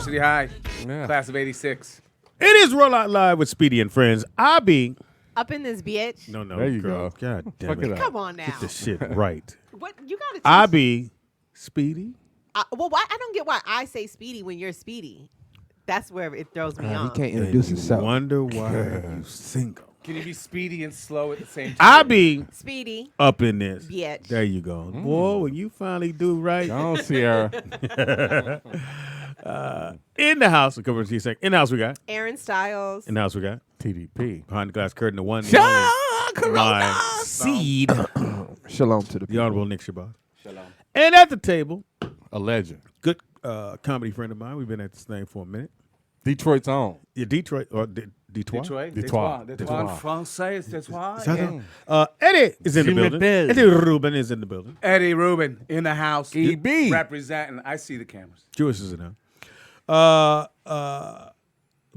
University High, class of '86. It is Roll Out Live with Speedy and Friends. I be up in this bitch. no, There you girl. go. God damn it. Come on now. Get the shit right. What you got to? I be Speedy. Well, why I don't get why I say Speedy when you're Speedy. That's where it throws me off. He can't introduce himself. Wonder why you single. Can you be speedy and slow at the same time? I be Speedy. up in this. Bitch. There you go. Boy, when you finally do right. Don't Sierra. In the house, a couple of seconds. In the house we got. Aaron Styles. In the house we got. TDP. Behind the glass curtain, the one. The only, my seed. Shalom to the The people. Honorable Nick Shabbat. Shalom. And at the table, A legend. good comedy friend of mine. We've been at this thing for a minute. Detroit's own. Yeah, Detroit or Detroit. Detroit. Detroit. Detroit. Français. Detroit. Is that Yeah. Eddie is in the Je building. m'appelle. Eddie Rubin is in the building. Eddie Rubin in the house. EB. Representing. I see the cameras. Jewish is in there.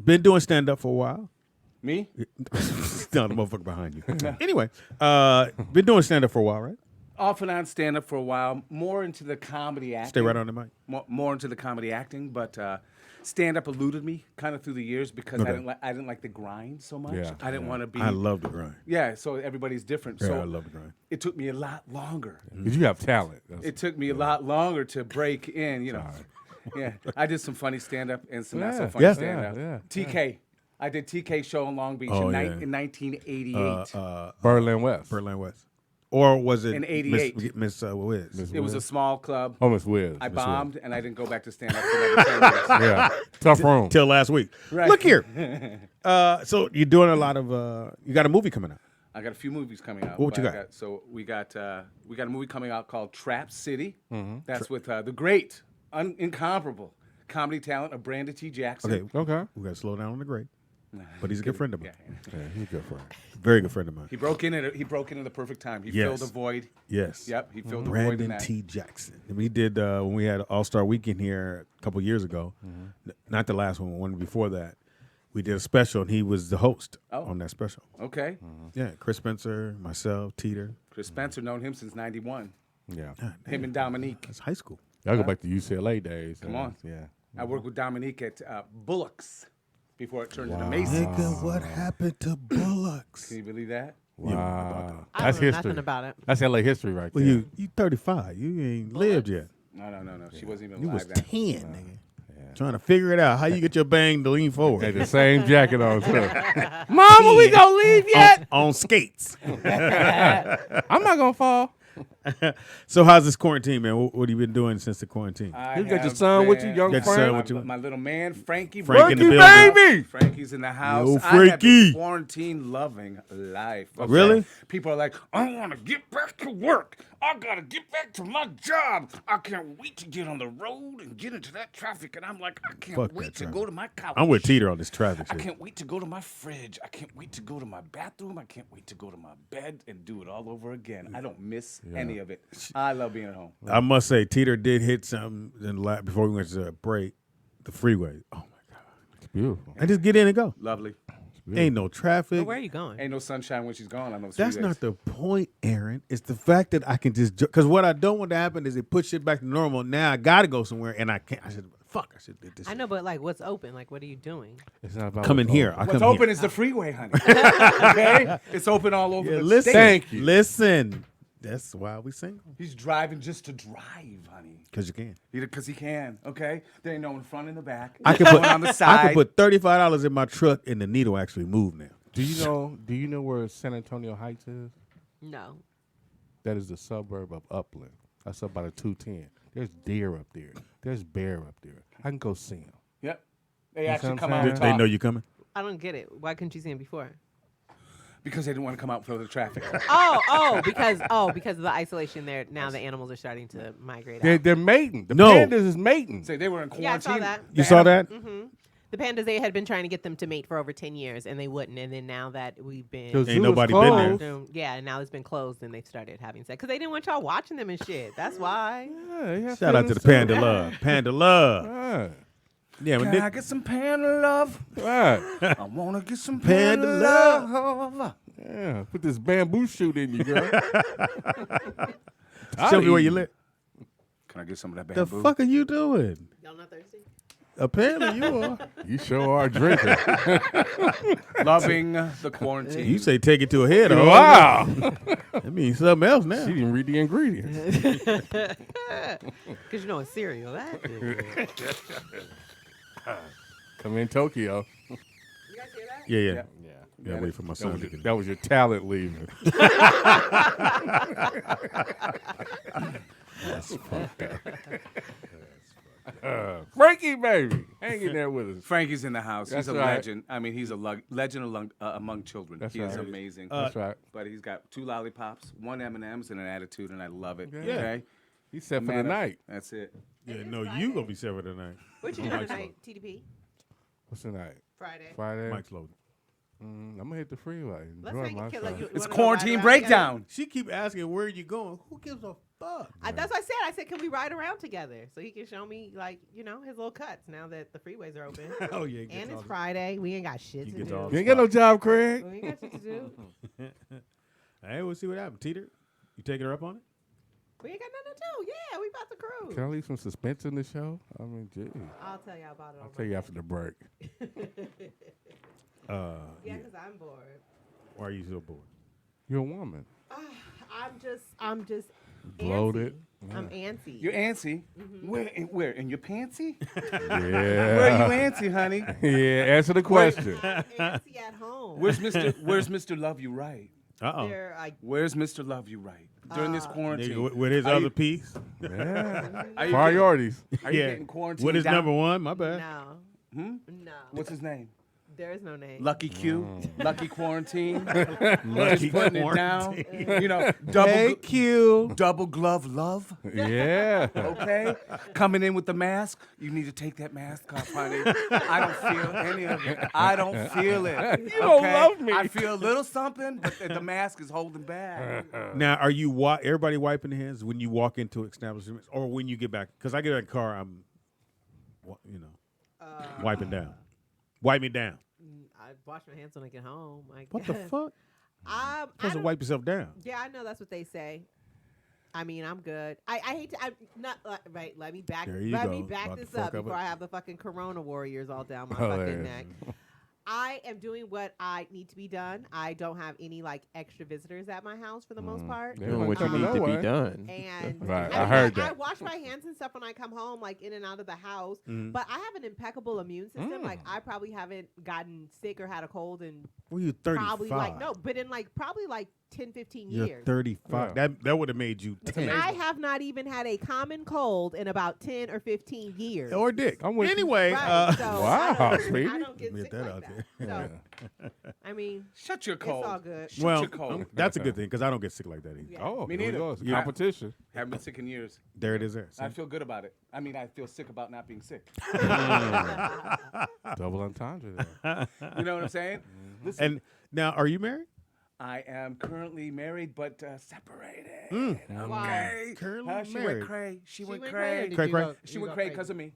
Been doing stand up for a while. Me? No, the motherfucker behind you. Anyway, been doing stand up for a while, right? Off and on stand up for a while. More into the comedy acting. Stay right on the mic. More into the comedy acting, but stand up eluded me kind of through the years because Okay. I didn't like the grind so much. Yeah, I didn't want to be. I love the grind. Yeah, so everybody's different. Yeah, so I love the grind. it took me a lot longer. Because you have talent. It took me a lot longer to break in, you know. Yeah, I did some funny stand up and some not so funny Yeah. stand up. Yeah, TK. I did TK show in Long Beach Oh, in, yeah. in 1988. Berlin West. Berlin West. Or was it In 88. Miss Wiz? Miss It was a Wiz. small club. Oh, Miss Wiz. I Miss bombed and I didn't go back to stand up for another 10 years. Wiz. Yeah. Tough room. Till last week. Right. Look here. So you're doing a lot of. You got a movie coming out. I got a few movies coming out. What you but got? We got a movie coming out called Trap City. Mm-hmm. That's with the great, incomparable comedy talent of Brandon T. Jackson. Okay. Okay. We got to slow down on the grade. But he's a good friend of mine. Yeah. Yeah, he's good for him. Very good friend of mine. He broke in at the perfect time. He Yes. filled the void. Yes. Yep, he filled the void in Brandon that. T. Jackson. And we did when we had All-Star Weekend here a couple years ago. Not the last one, the one before that. We did a special, and he was the host on that special. Okay. Yeah, Chris Spencer, myself, Teeter. Chris Spencer, known him since '91. Yeah. Him and Dominique. That's high school. Y'all go back to UCLA days. Come on. Yeah. I worked with Dominique at Bullock's before it turned into Macy's. Nigga, what happened to Bullocks? Can you believe that? Wow. I That's don't know history. nothing about it. That's LA history right Well, there. you 35. You ain't lived yet. No. She wasn't even You alive was 10, then. nigga. Trying to figure it out. How you get your bang to lean forward? Had the same jacket on too. Mama, we gonna leave yet? on skates. I'm not gonna fall. So how's this quarantine, man? What have you been doing since the quarantine? I You got your have son with you, been- young Got your son Frank? with you? My little man, Frankie. Frank in the Frankie, building. baby. Frankie's in the house. Yo, I have Frankie. been quarantine loving life. Okay? Really? People are like, I want to get back to work. I got to get back to my job. I can't wait to get on the road and get into that traffic. And I'm like, I can't Fuck wait that to traffic. go to my couch. I'm with Teeter on this traffic I shit. can't wait to go to my fridge. I can't wait to go to my bathroom. I can't wait to go to my bed and do it all over again. I don't miss any of it. I love being at home. I must say, Teeter did hit something before we went to a break. The freeway. Oh my god! It's beautiful. I just get in and go. Lovely. Ain't no traffic. But where are you going? Ain't no sunshine when she's gone on those That's freeways. not the point, Aaron. It's the fact that I can just because what I don't want to happen is it puts shit back to normal. Now I gotta go somewhere and I can't. I should fuck. I should do this. I know, but like, what's open? Like, what are you doing? It's not about Come in what's here. open. I What's come open here. is the freeway, honey. Okay? It's open all over Yeah, the listen, state. Thank you. Listen. That's why we single. He's driving just to drive, honey. Because you can. Because he can, okay? There ain't no in front and the back. I can One put on the side. I can put $35 in my truck and the needle actually move now. Do you know where San Antonio Heights is? No. That is the suburb of Upland. That's up by the 210. There's deer up there. There's bear up there. I can go see them. Yep. They what actually I'm come saying? out and They talk know you coming. I don't get it. Why couldn't you see him before? because they didn't want to come out for the traffic. Because of the isolation there. Now the animals are starting to migrate They're, out. they're mating. The No. pandas is mating. Say they were in quarantine. Yeah, I saw that. You saw that? The pandas, they had been trying to get them to mate for over 10 years, and they wouldn't. And then now that we've been... The zoo Ain't is nobody been there. closed. Yeah, and now it's been closed, and they've started having sex. Because they didn't want y'all watching them and shit. That's why. Yeah, they have Shout out to the feelings Panda too. Love. Panda Love. Right. Yeah, when Can I Nick, get some panda love? Right. I want to get some Panda panda love. love. Yeah. Put this bamboo shoot in you, girl. show me where you live. Can I get some of that The bamboo? fuck are you doing? Y'all not thirsty? Apparently you are. You sure are drinking. Loving the quarantine. You say take it to a head. Wow. That means something else now. She didn't read the ingredients. Because you know it's cereal. That is. Come in Tokyo. You guys hear that? Yeah. Yeah. Yeah, wait for my son to get That was your talent leaving. Frankie, baby, hanging there with us. Frankie's in the house. That's He's a right. legend. I mean, he's a legend among children. That's He is right. amazing. That's right. But he's got 2 lollipops, 1 M&M's, and an attitude, and I love it. Yeah. Okay? He's set for the Man, night. That's it. Yeah, no, you gonna be severed tonight. What you doing tonight, TDP? What's the night? Friday. Friday. Mike's loaded. I'm gonna hit the freeway. Let's Enjoy hang a my killer. time. You It's wanna go quarantine ride around together? breakdown. She keep asking where you going. Who gives a fuck? That's what I said. I said, can we ride around together so he can show me, like, his little cuts now that the freeways are open. Oh yeah, And it's Friday. We ain't got shit You to get do. all You ain't got no job, Craig. We ain't got shit to do. Hey, we'll see what happens. Teeter, you taking her up on it? We ain't got nothing to do. Yeah, we about to cruise. Can I leave some suspense in the show? I mean, gee. I'll tell y'all about it. I'll tell you after the break. Yeah, because I'm bored. Why are you so bored? You're a woman. I'm just Bloated. antsy. I'm antsy. You're antsy. Where? In your pantsy? Yeah. Where are you antsy, honey? Yeah, answer the question. I'm antsy at home. Where's Mr. Love You Right? Uh They're like, Where's Mr. Love You Right? During this quarantine. oh. With his Are other you- piece. Yeah. Are you Priorities. Are you getting quarantined What is down? number one? My bad. no. No. What's his name? There is no name. Lucky Q, Lucky Quarantine, Lucky just putting it down. quarantine. Double glove love. Yeah. Okay, coming in with the mask. You need to take that mask off, honey. I don't feel any of it. I don't feel it. You don't love me. I feel a little something, but the mask is holding back. Now, are you everybody wiping their hands when you walk into establishments or when you get back? Because I get in the car, I'm, wiping down. Wipe me down. I wash my hands when I get home. What the fuck? I Supposed to don't- wipe yourself down. Yeah, I know that's what they say. I mean, I'm good. I hate to. I'm not right. Let me back. There you Let go. me back About to this fuck up up before it. I have the fucking Corona warriors all down my Hilarious. fucking neck. I am doing what I need to be done. I don't have any extra visitors at my house for the most part. They Doing don't what you come need no to be way. done. And Right, I I heard I that. wash my hands and stuff when I come home, in and out of the house. Mm-hmm. But I have an impeccable immune system. I probably haven't gotten sick or had a cold in Well, you're 35. probably but in probably 10, 15 You're years. 35. Yeah. That would have made you 10. I have not even had a common cold in about 10 or 15 years. Or dick. I'm with you. Anyway, Right, so Wow, I Speedy. don't get Get sick that like out that. So, I mean, Shut your it's cold. all good. Shut well, your cold. that's a good thing because I don't get sick like that either. Yeah. Oh, Me here we neither. go. It's a Yeah. competition. Haven't been sick in years. There it is there. See? I feel good about it. I mean, I feel sick about not being sick. Double entendre there. You know what I'm saying? Listen, And now, are you married? I am currently married but separated. Why? Okay. Currently She married. went cray. She went went cray. cray or did Cray, you cray. go- She you went go cray crazy? because of me.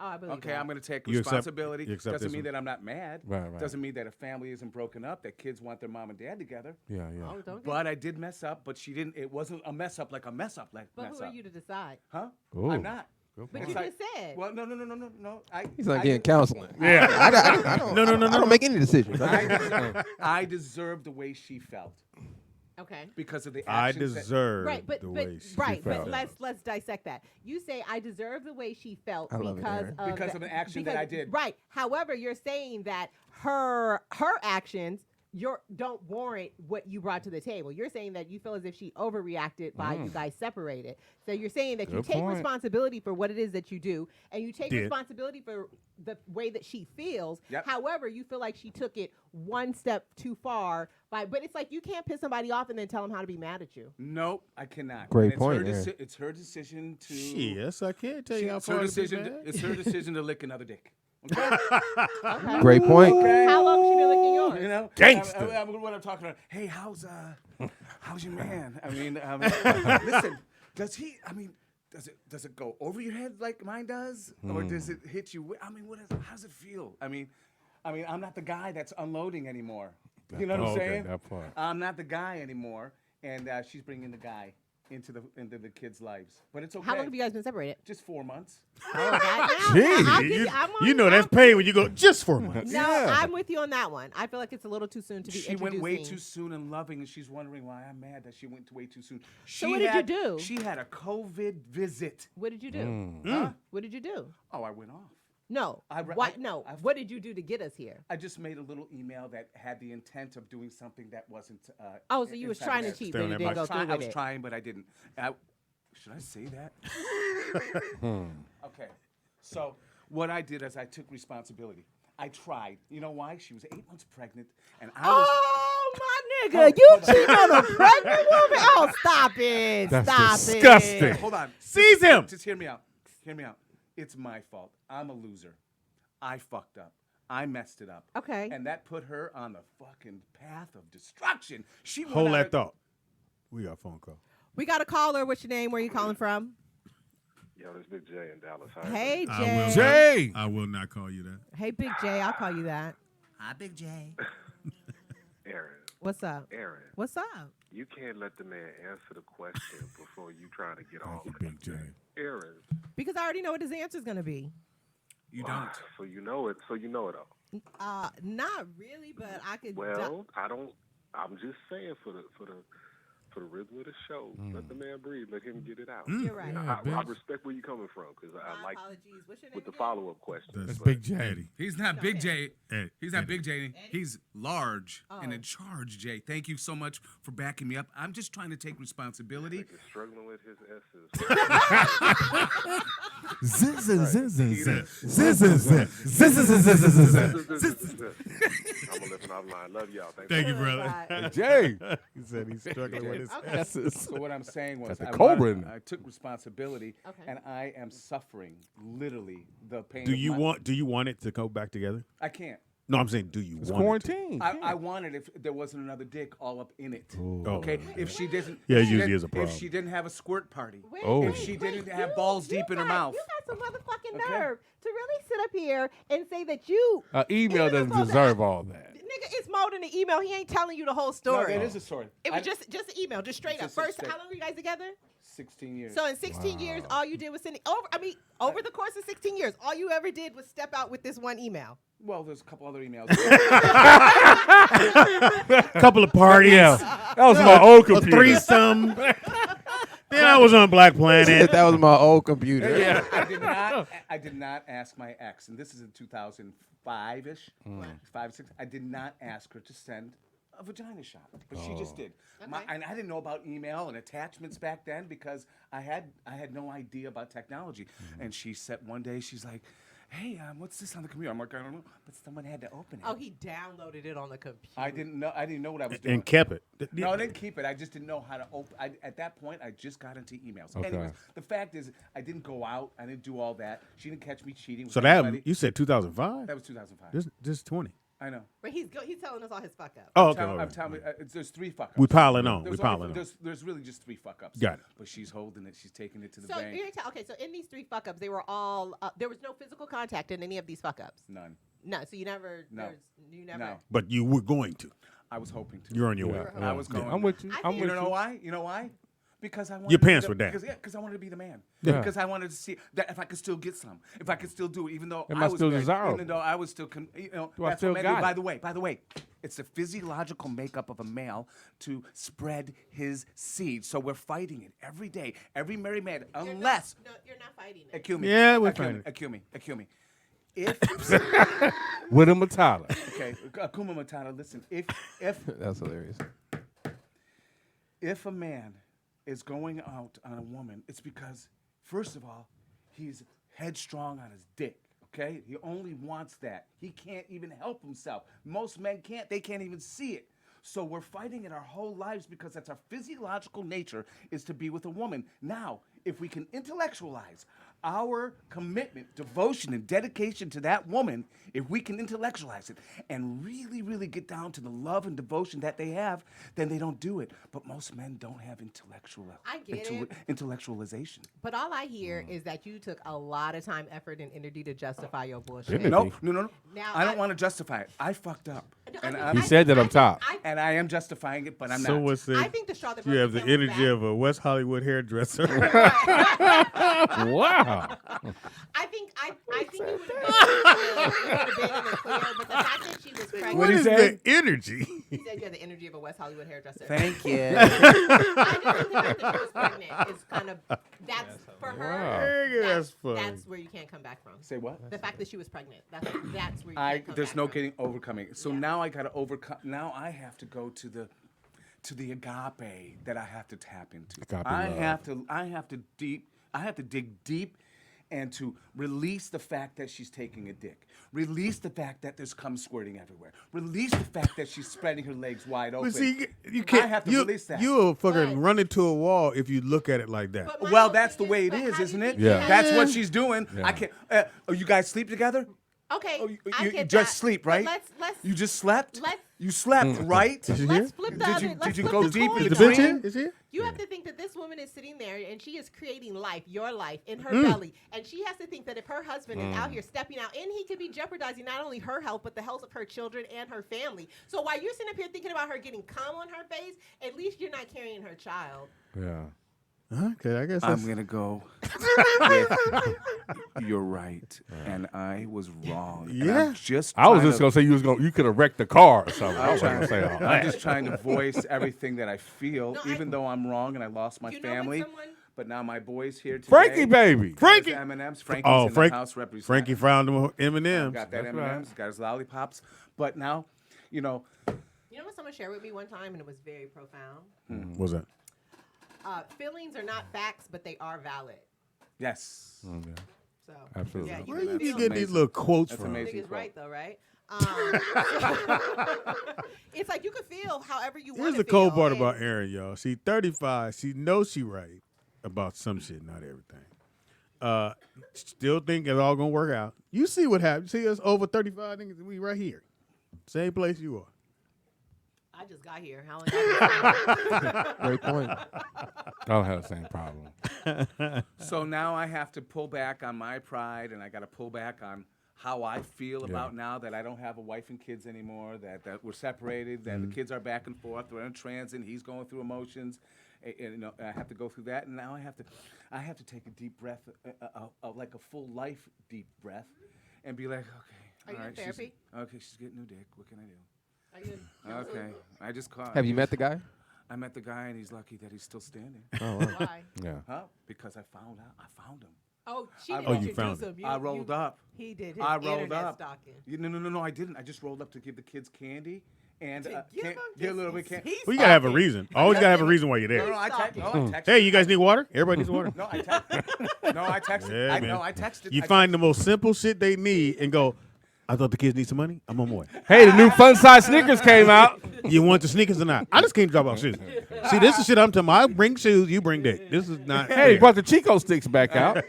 Oh, I believe Okay, that. I'm going to take You accept- responsibility. you accept Doesn't this mean one. that I'm not mad. Right, right. Doesn't mean that a family isn't broken up, that kids want their mom and dad together. Yeah, yeah. Oh, don't get, But I did mess up, but she didn't. It wasn't a mess up like a mess up like but mess who up. are you to decide? Huh? Ooh. I'm not. Good But point. you like- just said. Well, no. He's not I getting did- counseling. Yeah. I don't, No. I don't make any decisions. I deserve the way she felt Okay. because of the I actions that- deserve Right, but the way she but felt. let's dissect that. You say I deserve the way she felt I love it, because Aaron. of Because of an action that I did. Right. However, you're saying that her actions don't warrant what you brought to the table. You're saying that you feel as if she overreacted by you guys separated. So you're saying that you Good take point. responsibility for what it is that you do, and you take Did. responsibility for the way that she feels. Yep. However, you feel like she took it one step too far. But it's like you can't piss somebody off and then tell them how to be mad at you. Nope, I cannot. Great And it's point, Her Aaron. it's her decision to. Yes, I can't tell you how It's her far to be decision. mad. It's her decision to lick another dick. Okay. Okay. Great point. How long has she been licking yours? You know, Gangster. When I'm talking about, hey, how's your man? I mean, listen, does he? I mean, does it go over your head like mine does, or does it hit you? I mean, how does it feel? I mean, I'm not the guy that's unloading anymore. You know what I'm Okay, saying? that part. I'm not the guy anymore, and she's bringing the guy. into the kids' lives. But it's okay. How long have you guys been separated? Just 4 months. Oh, that, Gee, I'll give I'm on- you know that's paid when you go just for a month. No, Yeah. I'm with you on that one. I feel like it's a little too soon to be She went way introducing. too soon and loving, and she's wondering why I'm mad that she went way too soon. So what did you do? She had a COVID visit. What did you do? Huh? What did you do? Oh, I went off. No. I've- What did you do to get us here? I just made a little email that had the intent of doing something that wasn't. Oh, so you was inside trying of to that. cheat, Stay but on you that didn't box. go through I with was it. trying, but I didn't. Should I say that? Okay. So what I did is I took responsibility. I tried. You know why? She was 8 months pregnant, and I was. Oh, my nigga, you cheating on a pregnant woman? Oh, stop it. That's Stop disgusting. it. Hold on. Seize him. Just hear me out. Hear me out. It's my fault. I'm a loser. I fucked up. I messed it up. Okay. And that put her on the fucking path of destruction. She went Hold out that of- thought. We got a phone call. We got a caller. What's your name? Where you calling from? Yo, this Big J in Dallas. How you Hey, I Jay. will Jay. I will not call you that. Hey, Big J. I'll call you that. Hi, Big J. doing? Aaron, What's up? Aaron, What's up? you can't let the man answer the question before you trying to get all you, of Big it. J. Aaron, Because I already know what his answer's going to be. You don't. so you know it. So you know it all. Not really, but I could. Well, I don't. I'm just saying for the rhythm of the show, let the man breathe. Let him get it out. You're right. I respect where you're coming from because I My like apologies. What's your name with the again? follow-up question. That's but- Big J. Eddie. He's not Big J. Eddie. He's not Eddie. Big J. He's large and Oh. in charge, Jay. Thank you so much for backing me up. I'm just trying to take responsibility. He's struggling with his S's. I'm a living offline. Love y'all. Thank you, Oh, brother. God. Jay. He said he's struggling with his Okay. S's. So what I'm saying was, Got the cobra in I took responsibility, Okay. and I am suffering literally the pain. Do of you my- want it to go back together? I can't. No, I'm saying, do you It's want it to? quarantine. I wanted if there wasn't another dick all up in it. Oh. Okay, if she doesn't. Yeah, if it she usually didn't- is a problem. If she didn't have a squirt party. Wait, Oh. wait, If she wait, didn't have you- balls you deep in her got- mouth. You got some motherfucking Okay. nerve to really sit up here and say that you. Email Even doesn't though deserve all that. Nigga, it's more than an email. He ain't telling you the whole No, story. it is a story. It was I- just an email, just straight up. Just a First, straight- how long were you guys together? 16 years. So in 16 years, all you did was send it over the course of 16 years, all you ever did was step out with this one email. Well, there's a couple other emails. Couple of parties. That was my old A computer. threesome. Then I was on Black Planet. That was my old computer. I did not ask my ex, and this is in 2005-ish, 5, 6. I did not ask her to send a vagina shot, but she just did. Okay. And I didn't know about email and attachments back then because I had no idea about technology. And she said one day, she's like, "Hey, what's this on the computer?" I'm like, "I don't know," but someone had to open it. Oh, he downloaded it on the computer. I didn't know what I was doing. And kept it. No, I didn't keep it. I just didn't know how to open. At that point, I just got into emails. Okay. Anyways, the fact is, I didn't go out. I didn't do all that. She didn't catch me cheating. With So that, anybody. you said 2005? That was 2005. This 20. I know. But he's telling us all his fuck up. Oh, okay. I'm all right. telling there's 3 fuck ups. We piling on. There's We piling on. There's really just 3 fuck ups. Got it. But she's holding it. She's taking it to the So bank. okay, so in these 3 fuck ups, they were all there was no physical contact in any of these fuck ups. None. No, so you never. No. You never. No. But you were going to. I was hoping to. You're on your way. I was going. I'm with you. I I'm think- with You you. know why? You know why? Because I wanted Your to be pants the- were down. Because I wanted to be the man. Yeah. Because I wanted to see that if I could still get some, if I could still do it, even though Am I I was still married, desirable? even though I was still, Do I that's still what men do. got it? By the way, it's the physiological makeup of a male to spread his seed. So we're fighting it every day, every married man, unless No, you're not fighting it. accuse me. Yeah, we're accuse me, fighting it. accuse me. If With a Matata. okay, Akuma Matata, listen. If That's hilarious. if a man is going out on a woman, it's because, first of all, he's headstrong on his dick, okay? He only wants that. He can't even help himself. Most men can't. They can't even see it. So we're fighting it our whole lives because that's our physiological nature is to be with a woman. Now, if we can intellectualize our commitment, devotion, and dedication to that woman, if we can intellectualize it and really, really get down to the love and devotion that they have, then they don't do it. But most men don't have I get it. intellectualization. But all I hear is that you took a lot of time, effort, and energy to justify your bullshit. Timothy. No. Now I don't I- want to justify it. I fucked up. And He said that up top. And I am justifying it, but I'm not. Someone said I think the straw that you broke have the camel's energy back- of a West Hollywood hairdresser. Wow. I think you would have been in the clear, but the fact that she was pregnant. What is the energy? He said you have the energy of a West Hollywood hairdresser. Thank you. I just think the fact that she was pregnant is kind of that's for her. Wow. That's funny. That's where you can't come back from. Say what? The fact that she was pregnant. That's where you can't come back There's no from. getting overcoming. So now I got to overcome. Now I have to go to the agape that I have to tap into. Agape I love. have to dig deep and to release the fact that she's taking a dick. Release the fact that there's cum squirting everywhere. Release the fact that she's spreading her legs wide open. But see, you can't. I have to you, release that. You'll fucking Right. run into a wall if you look at it like that. But my Well, whole that's the thing way it but is, how do isn't you it? think Yeah. that- That's what she's doing. Yeah. I can't. Oh, you guys sleep together? Okay. Oh, you I get just that, sleep, but right? Let's You just slept? let's- You slept, right? Is she let's here? flip the Did other. you- let's did you flip go the deep coin in Is the though. the bitch here? Is she here? You have to think that this woman is sitting there and she is creating life, your life, in her belly. And she has to think that if her husband is out here stepping out, and he could be jeopardizing not only her health, but the health of her children and her family. So while you're sitting up here thinking about her getting cum on her face, at least you're not carrying her child. Yeah. Okay, I guess I'm that's. gonna go with you're right, and I was wrong. And Yeah. I'm just I was trying just to- gonna say you could have wrecked the car or something. I was trying- gonna say all I'm that. just trying to voice everything that I feel, No, even though I'm wrong and I lost my You know when family. someone- But now my boy's here today. Frankie, baby. Frankie! There's M&M's. Frankie's Oh, in Frank- the house representing. Frankie found them M&M's. Got that That's M&M's. right. Got his lollipops. But now, you know, You know what someone shared with me one time, and it was very profound? What's that? Feelings are not facts, but they are valid. yes. So Absolutely. Yeah, you Where can you feel get these amazing. little quotes That's from? amazing. Niggas right though, right? It's like you can feel however you want Here's to the feel. cold part and- about Erin, y'all. She 35. She knows she right about some shit, not everything. Still think it's all gonna work out. You see what happens. See us over 35 niggas. We right here, same place you are. I just got here. How long? y'all been Great point. I don't have the same problem. So now I have to pull back on my pride, and I got to pull back on how I feel about now that I don't have a wife and kids anymore, that we're separated, that the kids are back and forth, we're in transit, he's going through emotions, and, you know, I have to go through that, and now I have to take a deep breath, like a full life deep breath, and be like, okay, Are you in all right, therapy? she's getting new dick. What can I do? Are you- Okay, I just caught. Have you met the guy? I met the guy, and he's lucky that he's still standing. Oh, wow. Why? Yeah. Huh? Because I found him. Oh, she I- didn't Oh, you introduce found him. I rolled up. He did his I rolled internet up. stalking. No, I didn't. I just rolled up to give the kids candy and To give get him a little this- bit candy. he's Well, you gotta have a stalking. reason. Always gotta have a reason why you're No, there. I texted. Hey, you guys need water? Everybody needs water. No, I texted. No, I texted. Yeah, I man. know, I texted. You I find the most simple shit they need and go, I thought the kids need some money. I'm on my way. Hey, the new fun size Snickers came out. You want the sneakers or not? I just came to drop off shoes. See, this is shit I'm talking about. I bring shoes, you bring dick. This is not. Hey, he fair. brought the Chico sticks back out.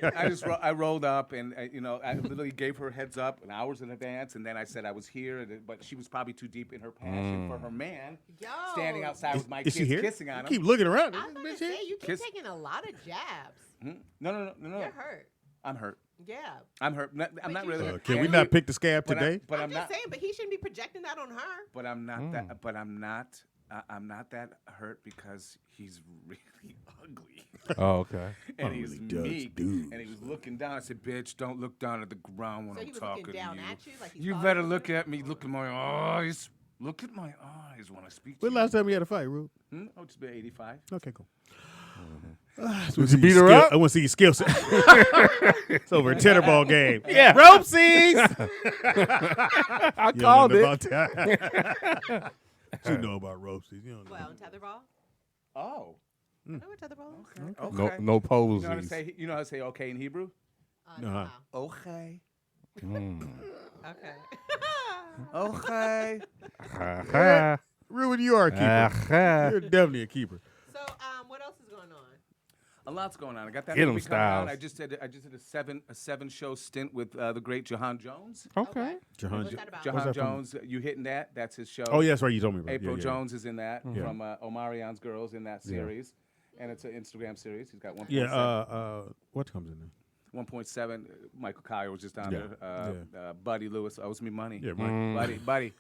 I rolled up and I literally gave her heads up an hours in advance, and then I said I was here, but she was probably too deep in her passion for her man Yo. standing outside with my Is she kids here? kissing on You him. keep looking around. I was Is gonna this bitch here? say you keep Kiss- taking a lot of jabs. No. You're hurt. I'm hurt. Yeah. I'm hurt. I'm not you really should- hurt. Can we not pick the scab But today? But I'm I'm just not. saying, but he shouldn't be projecting that on her. But I'm not that. But I'm not. I'm not that hurt because he's really ugly. Oh, okay. And he's Ugly Dutch meek. dude. And he was looking down. I said, "Bitch, don't look down at the ground when So I'm he was talking looking to down you. at you like he's You following better you? look at me. Look at my eyes. Look at my eyes when I speak to When you." last time you had a fight, Rube? Oh, it's been 85. Okay, cool. Did you beat her up? I want to see your skill set. It's over a tetherball game. Yeah. Ropesies. I You don't called know it. about that. You know about ropesies. You don't know. Well, tetherball. Oh. I know what tetherball is. Okay. No You know how to posies. say? You know how to say okay in Hebrew? Uh-huh. Okay. Okay. Okay. Ruben, you are a keeper. You're definitely a keeper. So, what else is going on? A lot's going on. I got that Hit 'em, movie coming out. Styles. I just did a seven show stint with the great Jahan Jones. Okay. Jahan, What's that about? Jahan that from? Jones, you hitting that? That's his show. Oh, yeah, that's right. You told me about it. April Yeah, yeah. Jones is in that from Omarion's Girls in that series, and it's an Instagram series. He's got one. Yeah, what comes in there? 1.7. Michael Collier was just on Yeah, there. Buddy Lewis owes me money. Yeah, Mike, Buddy.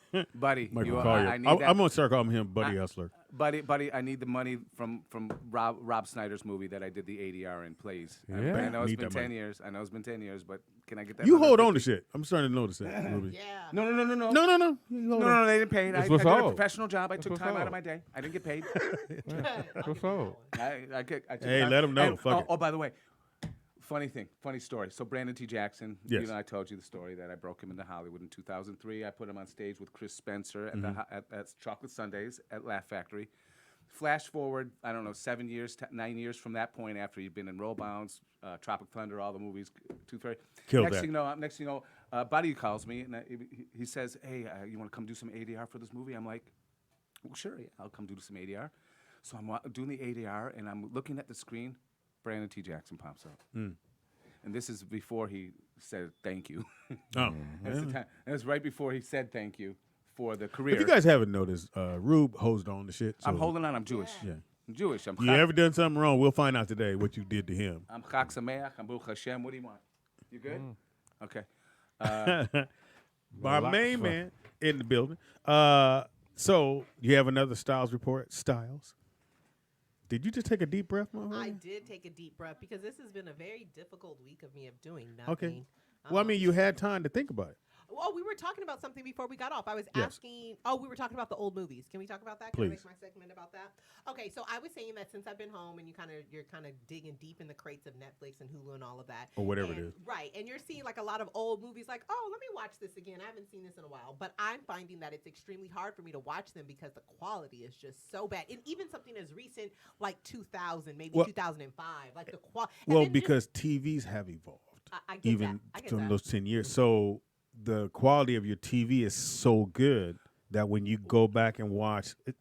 Michael Collier. I need I'm that. gonna start calling him Buddy Hustler. Buddy, I need the money from Rob Snyder's movie that I did the ADR in, please. Yeah. I know it's Need been that 10 money. years. I know it's been 10 years, but can I get that? You hold on to 150? shit. I'm starting to notice that. Ruby. Yeah. No. No. You hold No, on. they didn't pay. I That's did what's a up. professional job. I That's took what's time out up. of my day. I didn't get paid. What's up? I took Hey, time. let 'em know. And- Fuck it. Oh, by the way, funny story. So Brandon T. Jackson, Yes. you know, I told you the story that I broke him into Hollywood in 2003. I put him on stage with Chris Spencer at at Chocolate Sundays at Laugh Factory. Flash forward, I don't know, 7 years, 9 years from that point, after you've been in Roll Bounds, Tropic Thunder, all the movies, Tooth Fairy. Killed next that. thing you know, Buddy calls me and he says, "Hey, you want to come do some ADR for this movie?" I'm like, "Well, sure, yeah, I'll come do some ADR." So I'm doing the ADR and I'm looking at the screen. Brandon T. Jackson pops up, and this is before he said thank you. Oh, That's the yeah. time. And it's right before he said thank you for the career. If you guys haven't noticed, Rube holds on to shit. So I'm holding on. I'm Jewish. Yeah. I'm Jewish. I'm You ever done something wrong? We'll find out today what you did to him. I'm Chag Sameach. I'm Baruch Hashem. What do you want? You good? Okay. My Lot main of- man in the building. So you have another Styles report. Styles. Did you just take a deep breath, motherfucker? I did take a deep breath because this has been a very difficult week of me of doing nothing. Okay. Well, I mean, you had time to think about it. Well, we were talking about something before we got off. I was Yes. asking. Oh, we were talking about the old movies. Can we talk about that? Can I Please. make my segment about that? Okay, so I was saying that since I've been home and you're kind of digging deep in the crates of Netflix and Hulu and all of that, Or whatever it and- is. right? And you're seeing like a lot of old movies, like, oh, let me watch this again. I haven't seen this in a while, but I'm finding that it's extremely hard for me to watch them because the quality is just so bad. And even something as recent like 2000, maybe Well- 2005, like the quality. Well, because TVs have evolved, I get even that. I get from that. those 10 years. So the quality of your TV is so good that when you go back and watch it,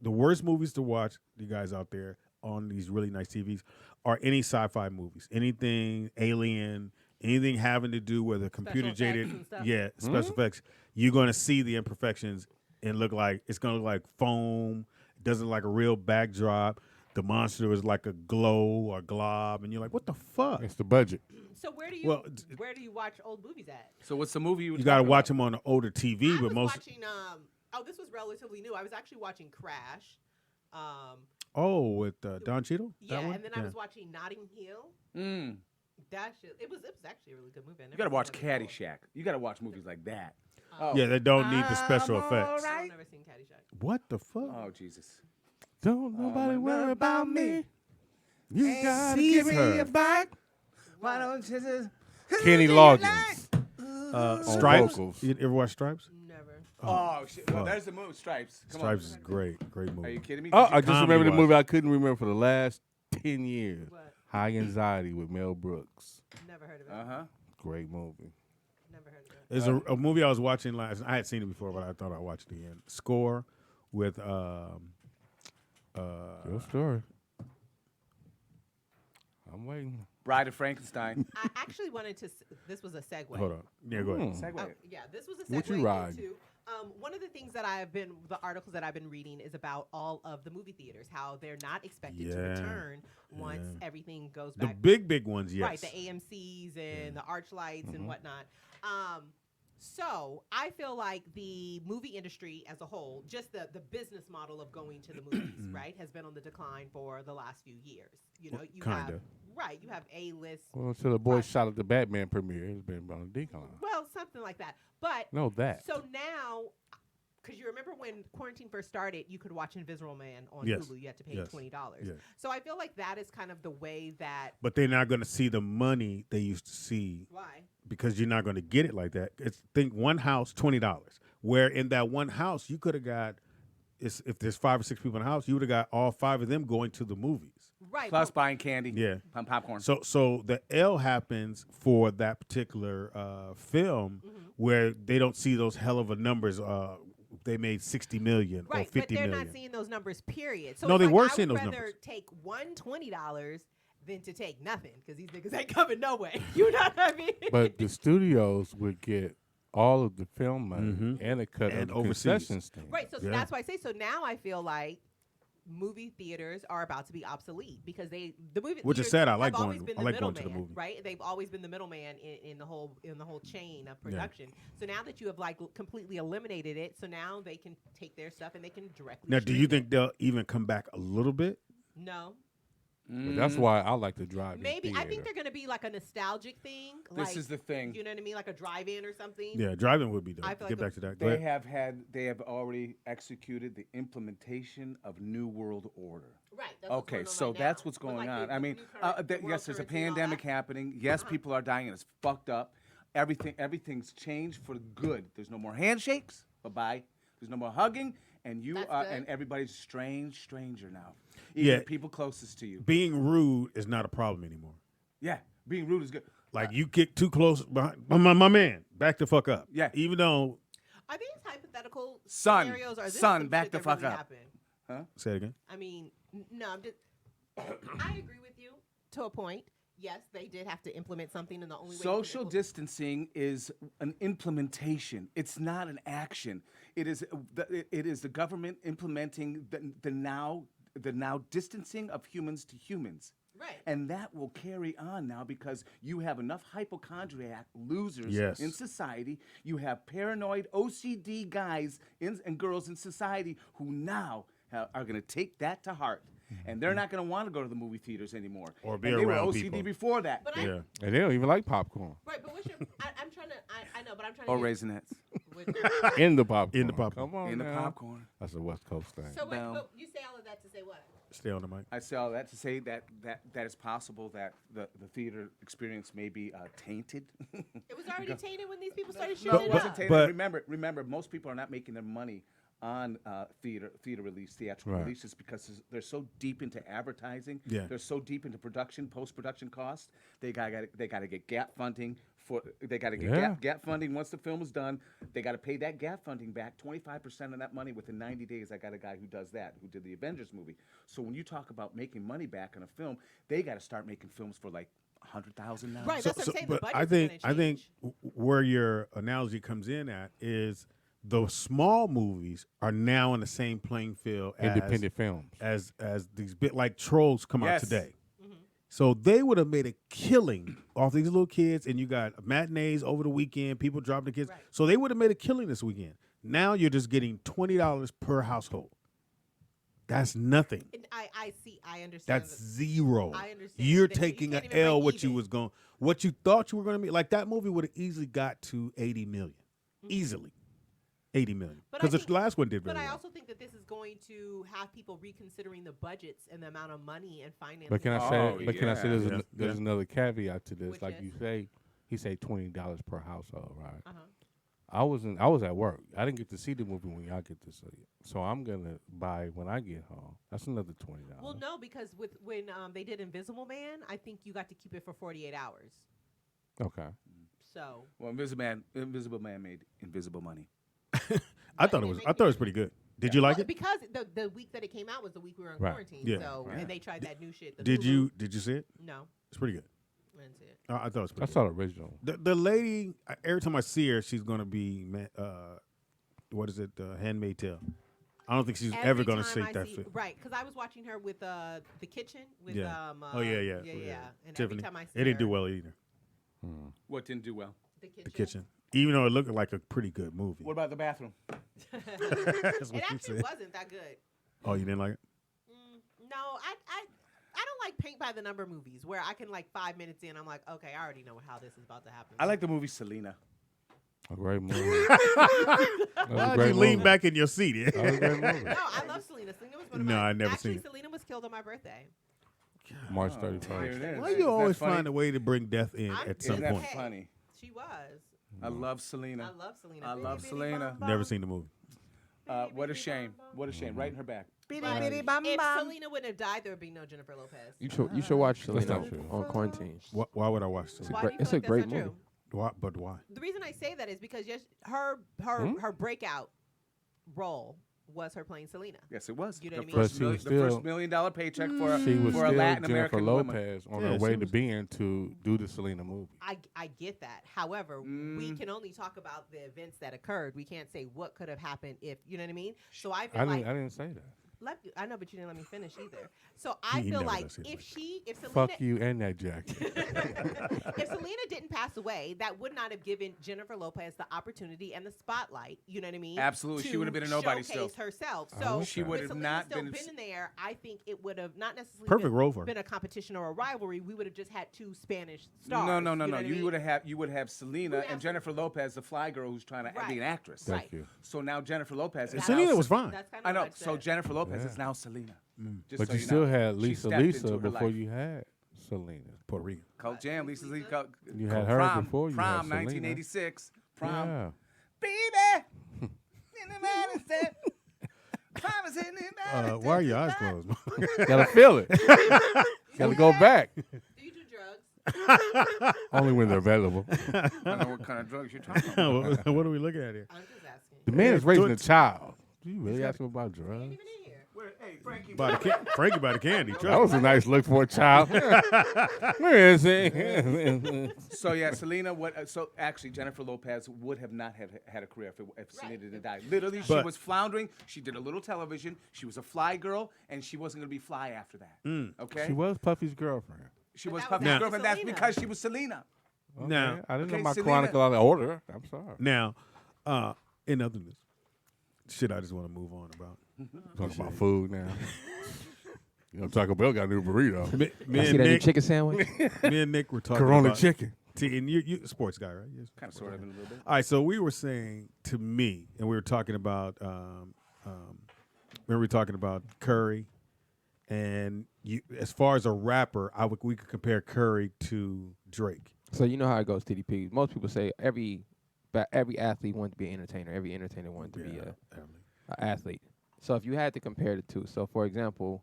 the worst movies to watch, you guys out there on these really nice TVs, are any sci-fi movies, anything alien, anything having to do with a computer effects jaded, and stuff. yeah, special effects. You're going to see the imperfections and it's going to look like foam. It doesn't look like a real backdrop. The monster is like a glow or glob, and you're like, what the fuck? It's the budget. So where do you Well, where do you watch old movies at? So what's the movie you were You got to talking watch about? them on an older TV, I but was most. watching. This was relatively new. I was actually watching Crash. Oh, with Don Cheadle? Yeah, That one? and then I was watching Notting Hill. Mm. That shit. It was actually a really good movie. I You never got to seen watch that before. Caddyshack. You got to watch movies like that. Oh. Yeah, they don't need the special effects. I've never seen Caddyshack. What the fuck? Oh, Jesus. Don't nobody worry about me. You gotta See give me her. a bite. Why don't you just... Kenny Loggins. Stripes? vocals. You ever watch Stripes? Never. Oh, shit. Well, fuck. there's the movie, Stripes. Come Stripes on. is great. Great Are you movie. kidding me? Oh, Did you- I just remember the Comedy-wise. movie I couldn't remember for the last 10 years. What? High Anxiety with Mel Brooks. Never heard of it. Uh-huh. Great movie. Never heard of it. There's a movie I was watching last. I had seen it before, but I thought I'd watch it again. Score with Your story. I'm waiting. Bride of Frankenstein. I actually wanted to. This was a segue. hold on. Yeah, go ahead. Segue. Yeah, this was a segue What you ride? into one of the things that the articles that I've been reading is about all of the movie theaters, how they're not expected to Yeah, return once everything goes The back. big ones, yes. Right, the AMC's and the Archlights and whatnot. So I feel like the movie industry as a whole, just the business model of going to the movies, right, has been on the decline for the last few years. You know, you have kinda. right, you have A-list, Well, until the boy Right. shot at the Batman premiere, it's been on the decline. well, something like that. But No, that. so now, because you remember when quarantine first started, you could watch Invisible Man on Yes. Hulu. You had to pay Yes. $20. Yes. So I feel like that is kind of the way that But they're not going to see the money they used to see why. because you're not going to get it like that. Think one house, $20. Where in that one house, you could have got, if there's 5 or 6 people in the house, you would have got all 5 of them going to the movies. Right. Plus but- buying candy. Yeah. Popcorn. So the L happens for that particular film where they don't see those hell of a numbers. They made 60 million or Right, 50 but they're million. not seeing those numbers, period. So No, it's they like, were I seeing would those rather numbers. take $20 than to take nothing because these niggas ain't coming no way. You know what I mean? But the studios would get all of the film money Mhm. and a cut And of the overseas. concession stand. Right, so Yeah. that's why I say. So now I feel like movie theaters are about to be obsolete because the movie Which is theaters sad. I like have always going- been I the like going to the middleman, movie. right? They've always been the middleman in the whole chain of production. So now that you have like completely eliminated it, so now they can take their stuff and they can directly. Now, do you stream think it. they'll even come back a little bit? No. But that's why I like to drive. Maybe in I think theater. they're going to be like a nostalgic thing. This like, is the thing. You know what I mean, like a drive-in or something. Yeah, driving would be dope. I feel Get like back to that. Go They ahead. have already executed the implementation of New World Order. Right. That's what's Okay, going on so right that's now. what's With, going like, on. the I mean, new current- the world yes, there's a currency and all pandemic that. happening. Yes, people are dying, and it's fucked up. Everything's changed for good. There's no more handshakes. Bye-bye. There's no more hugging, and That's good. and everybody's stranger now. Even Yeah. the people closest to you. Being rude is not a problem anymore. Yeah, being rude is good. Like you get too close behind my man, back the fuck up. Yeah. Even though Are these hypothetical Son, scenarios? Or is this son, some back shit the that fuck really up. happened? say it again. I mean, no, I'm just. I agree with you to a point. Yes, they did have to implement something, and the only way you can Social distancing is an implementation. It's not an action. It is the government implementing the now distancing of humans to humans. Right. And that will carry on now because you have enough hypochondriac losers Yes. in society. You have paranoid OCD guys and girls in society who now are going to take that to heart. And they're not going to want to go to the movie theaters anymore. Or be and they around were OCD people. before that. But Yeah. And they don't even like popcorn right, but what's your? I'm trying to. I know, but I'm trying to. Or get- Raisinets. with- in the popcorn. In the popcorn. Come on, In the now. popcorn. That's a West Coast thing. So wait, Bell. but you say all of that to say what? Stay on the mic. I say all that to say that it's possible that the theater experience may be tainted. It was already tainted when these people started No, shooting it it wasn't up. tainted. But- Remember, most people are not making their money on theatrical Right. releases because they're so deep into advertising. Yeah. They're so deep into production, post-production costs. They got to get gap funding gap funding once the film is done. They got to pay that gap funding back, 25% of that money within 90 days. I got a guy who does that, who did the Avengers movie. So when you talk about making money back on a film, they got to start making films for like 100,000 now. Right, that's what I'm saying. The But budget's I think gonna change. where your analogy comes in at is the small movies are now in the same playing field Independent films. as these bit like Trolls come out Yes. today. So they would have made a killing off these little kids, and you got matinees over the weekend, people dropping the kids. Right. So they would have made a killing this weekend. Now you're just getting $20 per household. That's nothing. And I see. I understand. That's zero. I understand You're that you taking can't an even L. break What you even. was going, what you thought you were going to be like. That movie would have easily got to 80 million, Mm-hmm. easily, 80 million. But I Because the think- last one did very But I well. also think that this is going to have people reconsidering the budgets and the amount of money and finances. But can I say? Oh, But can I say there's, yeah. there's Yeah. another caveat to this? Which Like is? you say, he said $20 per household, right? Uh-huh. I was at work. I didn't get to see the movie when y'all get to see it, so I'm gonna buy it when I get home. That's another $20. Well, no, because when they did Invisible Man, I think you got to keep it for 48 hours. Okay. So Well, Invisible Man made invisible money. I thought it was pretty good. Did you like Well, it? because the week that it came out was the week we were in Right. quarantine. Yeah. So Right. and they tried that new shit. The Did Hulu. you see it? No, It's pretty good. I didn't see it. I thought it was I pretty saw the original. good. The lady, every time I see her, she's going to be, what is it, Handmaid's Tale. I don't think she's ever Every going to time shake I that see- fit. Right, because I was watching her with the kitchen with Yeah. yeah. Yeah. And Tiffany. every time I see It didn't do her, well either. What didn't do well? The The kitchen. Even though it looked like a pretty good movie. What about the bathroom? That's It what you actually said. wasn't that good. Oh, you didn't like it? No, I don't like paint by the number movies where I can like 5 minutes in, I'm like, okay, I already know how this is about to happen. I like the movie Selena. A great movie. That was a Why'd great you lean movie. back in your seat? That was a great movie. No, I love Selena. Selena was one of No, my. I never actually, seen it. Selena was killed on my birthday. March There 31st. it is. Why Isn't you that always funny? find a way to bring death in I'm- at some Isn't that point? Okay. funny? She was. I love Selena. I love Selena. I love Bitty, bitty, Selena. bum, bum. Never seen the movie. What a shame. What a shame. Right in her back. But Right. if Selena wouldn't have died, there would be no Jennifer Lopez. You should watch That's Selena not true. on quarantine. Why would I watch this? Why great- do you it's feel a like great that's not movie. true? But why? The reason I say that is because yes, her breakout role was her playing Selena. Yes, it was. You know the what I mean? first But she was the first still- $1 million paycheck for She was for a still Latin Jennifer American woman. Lopez on Yeah, her she way to was- being to do the Selena movie. I get that. However, we can only talk about the events that occurred. We can't say what could have happened if you know what I mean. So I feel I like didn't say that. I know, but you didn't let me finish either. So I He feel never like does it. if Selena Fuck you and that jacket. if Selena didn't pass away, that would not have given Jennifer Lopez the opportunity and the spotlight. You know what I mean? Absolutely. She would have been a nobody still. Showcase herself. I So wish She that. would with have Selena not still been. been in there, I think it would have not necessarily Perfect role for her. been a competition or a rivalry. We would have just had two Spanish stars. No. You know what I You mean? would have Selena and Jennifer Lopez, the fly girl who's trying to be Right. an actress. Right. Thank you. So now Jennifer Lopez is Selena now was fine. That's kind of I know. what I So said. Jennifer Lopez Yeah. is now Selena. Just But so you know. still had She Lisa stepped into Lisa her before life. you had Selena. Puerto Rican. Coke Jam, Lisa Lee. You had her prom, before you had Prom, Selena. 1986. Prom. Yeah. Baby. In the Madison. Prom is in the Madison. Why are your eyes closed? Gotta feel it. Gotta go back. Do you do drugs? Only when they're available. I don't know what kind of drugs you're talking about. What are we looking at here? I'm just asking. The man is raising a it. child. Do you really ask him about drugs? Even in here. Hey, Frankie. Frankie by the candy. That Trust was a nice look for a child. Where is he? So yeah, Selena. So actually, Jennifer Lopez would have not had a career if Selena didn't die. Literally, she But- was floundering. She did a little television. She was a fly girl, and she wasn't going to be fly after that. Okay. She was Puffy's girlfriend. She But was that was Puffy's after girlfriend. That's Selena. because she was Selena. Now- Okay. I didn't know Okay, my Selena- chronicle out of order. I'm sorry. Now, in other news, shit I just want to move on about. Talking about food now. You know, Taco Bell got a new burrito. Me I see and that new Nick, chicken sandwich. me and Nick were talking Corona about chicken. And you a sports guy, right? Yes. Kind of, sort of, in a little bit. All right, so we were saying to me, and we were talking about, we were talking about Curry, and you, as far as a rapper, we could compare Curry to Drake. So you know how it goes, TDP. Most people say every athlete wanted to be an entertainer. Every entertainer wanted to be an athlete. So if you had to compare the two, so for example,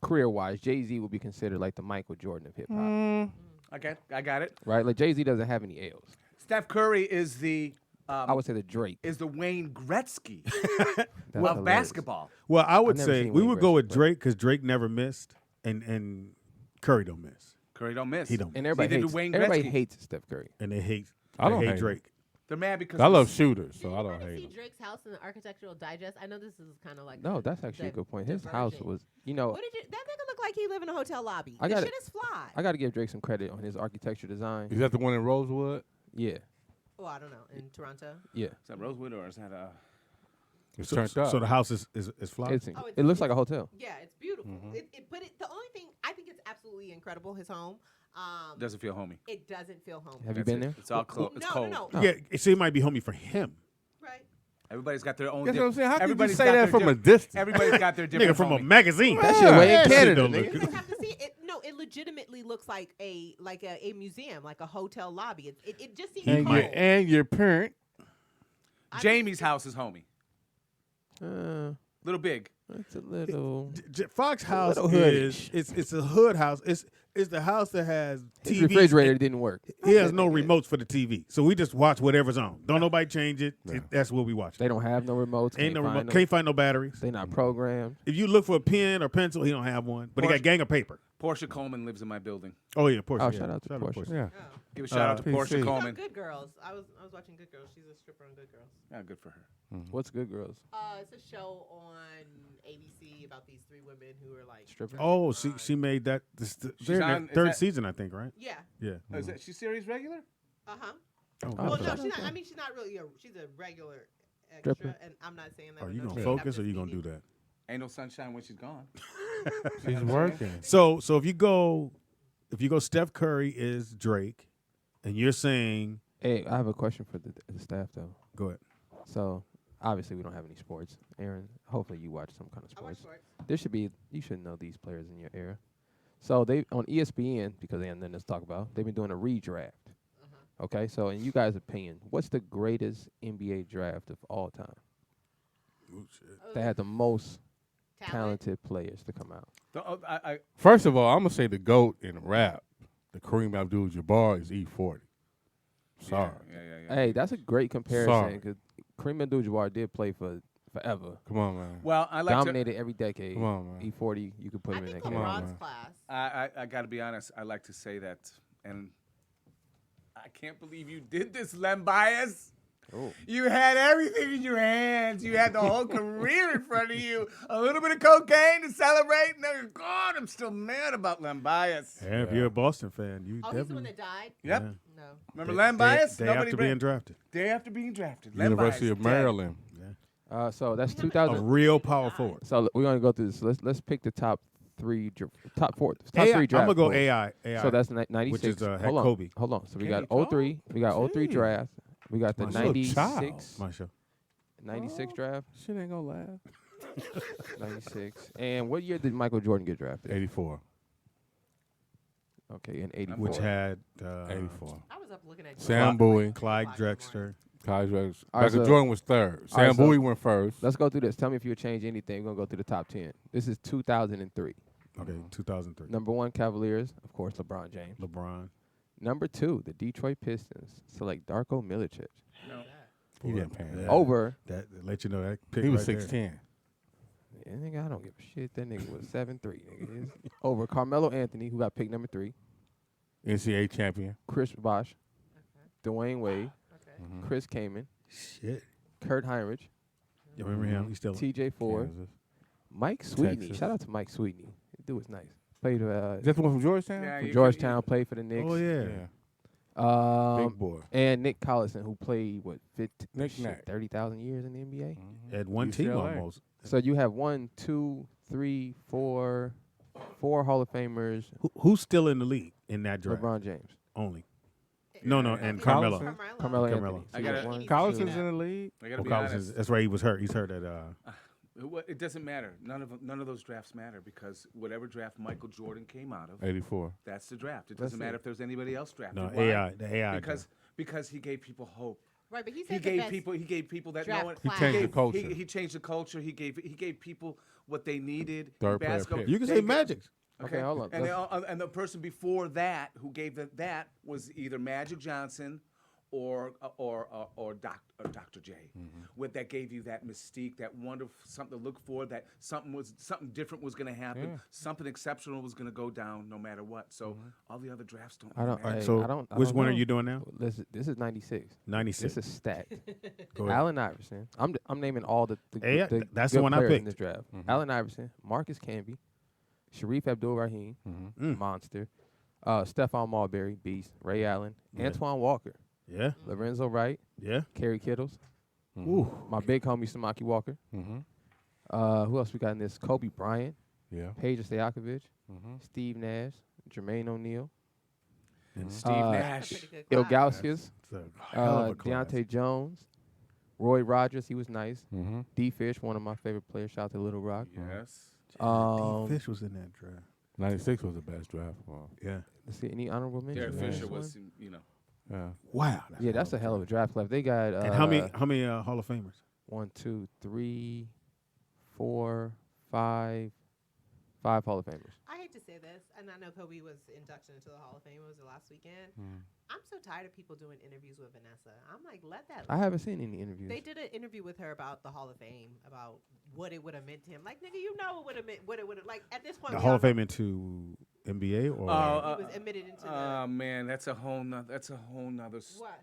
career-wise, Jay-Z would be considered like the Michael Jordan of hip hop, Okay, I got it. right? Like Jay-Z doesn't have any L's. Steph Curry is the I would say the Drake. is the Wayne Gretzky That's of hilarious. basketball. Well, I would I've never say seen we Wayne would go Gretzky with play. Drake because Drake never missed, and Curry don't miss, Curry don't miss. He don't. And everybody Neither hates. do Wayne Everybody Gretzky. hates Steph Curry. and they hate. I don't they hate hate Drake. They're mad because I of love the- shooters, so Did I you don't ever hate see them. Drake's house in the Architectural Digest? I know this is kind of like No, that's actually a good point. His house diverging. was, you know, What did you? That nigga look like he live in a hotel lobby. I This got shit is fly. I got to give Drake some credit on his architecture design. Is that the one in Rosewood? Yeah, Oh, I don't know. In Toronto. yeah. Is that Rosewood or is that It's So, turned up. so the house is fly. It's, Oh, it's- it looks like a hotel. Yeah, it's beautiful. The only thing I think it's absolutely incredible. His home. doesn't feel homey? It doesn't feel home. Have you been there? It's all close. It's no, cold. no, Oh. Yeah, so it might be homey for him. Right. Everybody's got their own. That's what I'm saying. How could you everybody's say got that their from a diff- distance? Everybody's got their different. Nigga from a homie. magazine. That shit way in That shit Canada, don't nigga. You look- just have to see it. No, it legitimately looks like a museum, like a hotel lobby. It just seems And cold. your parent. Jamie's house is homey. Little big. It's a little. Fox House little is hoodish. it's a hood house. It's the house that has His TV. refrigerator didn't work. He has no remotes for the TV, so we just watch whatever's on. Don't nobody change it. That's what we watch. They don't have no remotes. Ain't no can't remote. find them. Can't find no batteries. They not programmed. If you look for a pen or pencil, he don't have one. But he got gang of paper. Portia Coleman lives in my building. Oh yeah, Portia. Oh, yeah. shout out to Portia. Yeah. Give a shout out to Portia PC. She's on Coleman. Good Girls. I was watching Good Girls. She's a stripper on Good Girls. Yeah, good for her. What's Good Girls? It's a show on ABC about these three women who are like Strippers. Oh, she made that. They're in on- their is third that- season, I think, right? Yeah. Yeah. Oh, is that she series regular? Uh huh. Oh, Well, okay. no, she's not. I mean, she's not really. She's a regular extra, Stripper. and I'm not saying that. Are with you no gonna shade. I'm focus or just you gonna do speaking. that? Ain't no sunshine when she's gone. She's working. So if you go Steph Curry is Drake, and you're saying Hey, I have a question for the staff though. go ahead. So obviously we don't have any sports. Aaron, hopefully you watch some kind of I watch sports. sports. You should know these players in your era. So they on ESPN, because they have nothing to talk about, they've been doing a redraft. Okay, so in you guys' opinion, what's the greatest NBA draft of all time? Oh, That had the most talent. talented players to come out. First of all, I'm gonna say the GOAT in rap, the Kareem Abdul-Jabbar is E40. Sorry. Yeah. Hey, that's a great comparison Sorry. because Kareem Abdul-Jabbar did play for forever. Come on, man. Well, I like to. Dominated every decade. Come on, man. E40, you could put I him in think that Come on, category. LeBron's man. class. I got to be honest. I like to say that, and I can't believe you did this, Lem Bias. Oh. You had everything in your hands. You had the whole career in front of you. A little bit of cocaine to celebrate. And then, God, I'm still mad about Len Bias. And if you're a Boston fan, you Oh, he's the one definitely. that died? Yep. Yeah. No. Remember Len Bias? Day Nobody after bring- being drafted. Day after being drafted. Len University Bias of dead. Maryland. So that's A 2000. real power forward. So we're gonna go through this. Let's pick the top top AI, three I'm draft. gonna go pools. AI. So that's 96. which is had hold on, Kobe. hold on. So we Kenny got 03. We got 03 Jeez. draft. We got the My little 96. child. My show. 96 draft. Shit ain't gonna last. 96. And what year did Michael Jordan get drafted? 84. Okay, in 84. Which had 84. I was up looking at Sam Bowie. Clyde Drexler. College records. All right, Michael so- Jordan was third. all right, Sam so- Bowie went first. Let's go through this. Tell me if you would change anything. We're gonna go through the top 10. This is 2003. Okay, 2003. Number 1, Cavaliers, of course, LeBron James. LeBron. Number 2, the Detroit Pistons select Darko Milicic He didn't pay Yeah. over. That let you know that pick He was right there. 6'10". Yeah, nigga, I don't give a shit. That nigga was 7'3". Nigga, over Carmelo Anthony, who got pick number 3. NCAA champion. Chris Bosh, Dwayne Wade, Okay. Chris Kaman, Shit. Kurt Heinrich, You remember him? He's still. T.J. Ford, Kansas. Mike Sweetney. Texas. Shout out to Mike Sweetney. The dude was nice. Played Is that the one from Georgetown? Yeah, from you Georgetown. Played for the Knicks. Oh yeah. Big boy. And Nick Collison, who played what Knick-knack. 30,000 years in the NBA. Had one team UCLA. almost. So you have 1, 2, 3, 4 Hall of Famers. Who's still in the league in that draft? LeBron James, only. No, and Collison. Carmelo. Carmelo Carmelo. Anthony. I So gotta- you have 1, Collison's 2, in the league. I gotta be Collins honest. that's why he was hurt. He's hurt at. It doesn't matter. None of those drafts matter because whatever draft Michael Jordan came out of, 84. that's the draft. It That's doesn't matter it. if there's anybody else drafted. No, Why? the AI. Because he gave people hope. Right, but he He said the gave best people that draft no one. class. He changed the gave- culture. He changed the culture. He gave people what they needed. in Third player basketball. pick. You can They say got- Magic. Okay, hold on. And, Let's- and the person before that who gave that was either Magic Johnson or Dr. J. What that gave you that mystique, that wonder, something to look for, that something different was going to happen, Yeah. something exceptional was going to go down no matter what. So all the other drafts don't. I don't. matter. Hey, So I don't. I which don't one are know. you doing now? This is 96. 96. This is stacked. Go ahead. Allen Iverson. I'm naming all the Hey, the that's the good one I players in picked. this draft. Allen Iverson, Marcus Camby, Sharif Abdul-Rahim, Mm. monster, Stephon Marbury, beast, Ray Allen, Antoine Walker, Yeah. Lorenzo Wright, Yeah. Kerry Kittles, Ooh. my big homie Samaki Walker. Who else we got in this? Kobe Bryant, Yeah. Peja Stojakovic, Steve Nash, Jermaine O'Neal, Steve That's Nash. a pretty good class. Ilgauskas, It's a hell of a class. Deontay Jones, Roy Rogers. He was nice. Mm-hmm. D Fish, one of my favorite players. Shout out to Little Rock. Yes. Fish was in that draft. 96 was the best draft. Wow. Yeah. Let's see any honorable mentions. Derek on Fisher this was, one? Yeah. Wow. Yeah, that's a hell of a draft class. They got And how many Hall of Famers? 1, 2, 3, 4, 5 Hall of Famers. I hate to say this, and I know Kobe was induction into the Hall of Fame. It was the last weekend. Hmm. I'm so tired of people doing interviews with Vanessa. I'm like, let that. I haven't seen any interviews. They did an interview with her about the Hall of Fame, about what it would have meant to him. Like, nigga, you know what would have meant, what it would have, like, at this point. The we Hall all of know Fame into NBA or he was admitted into the. Oh man, that's a whole nother. What?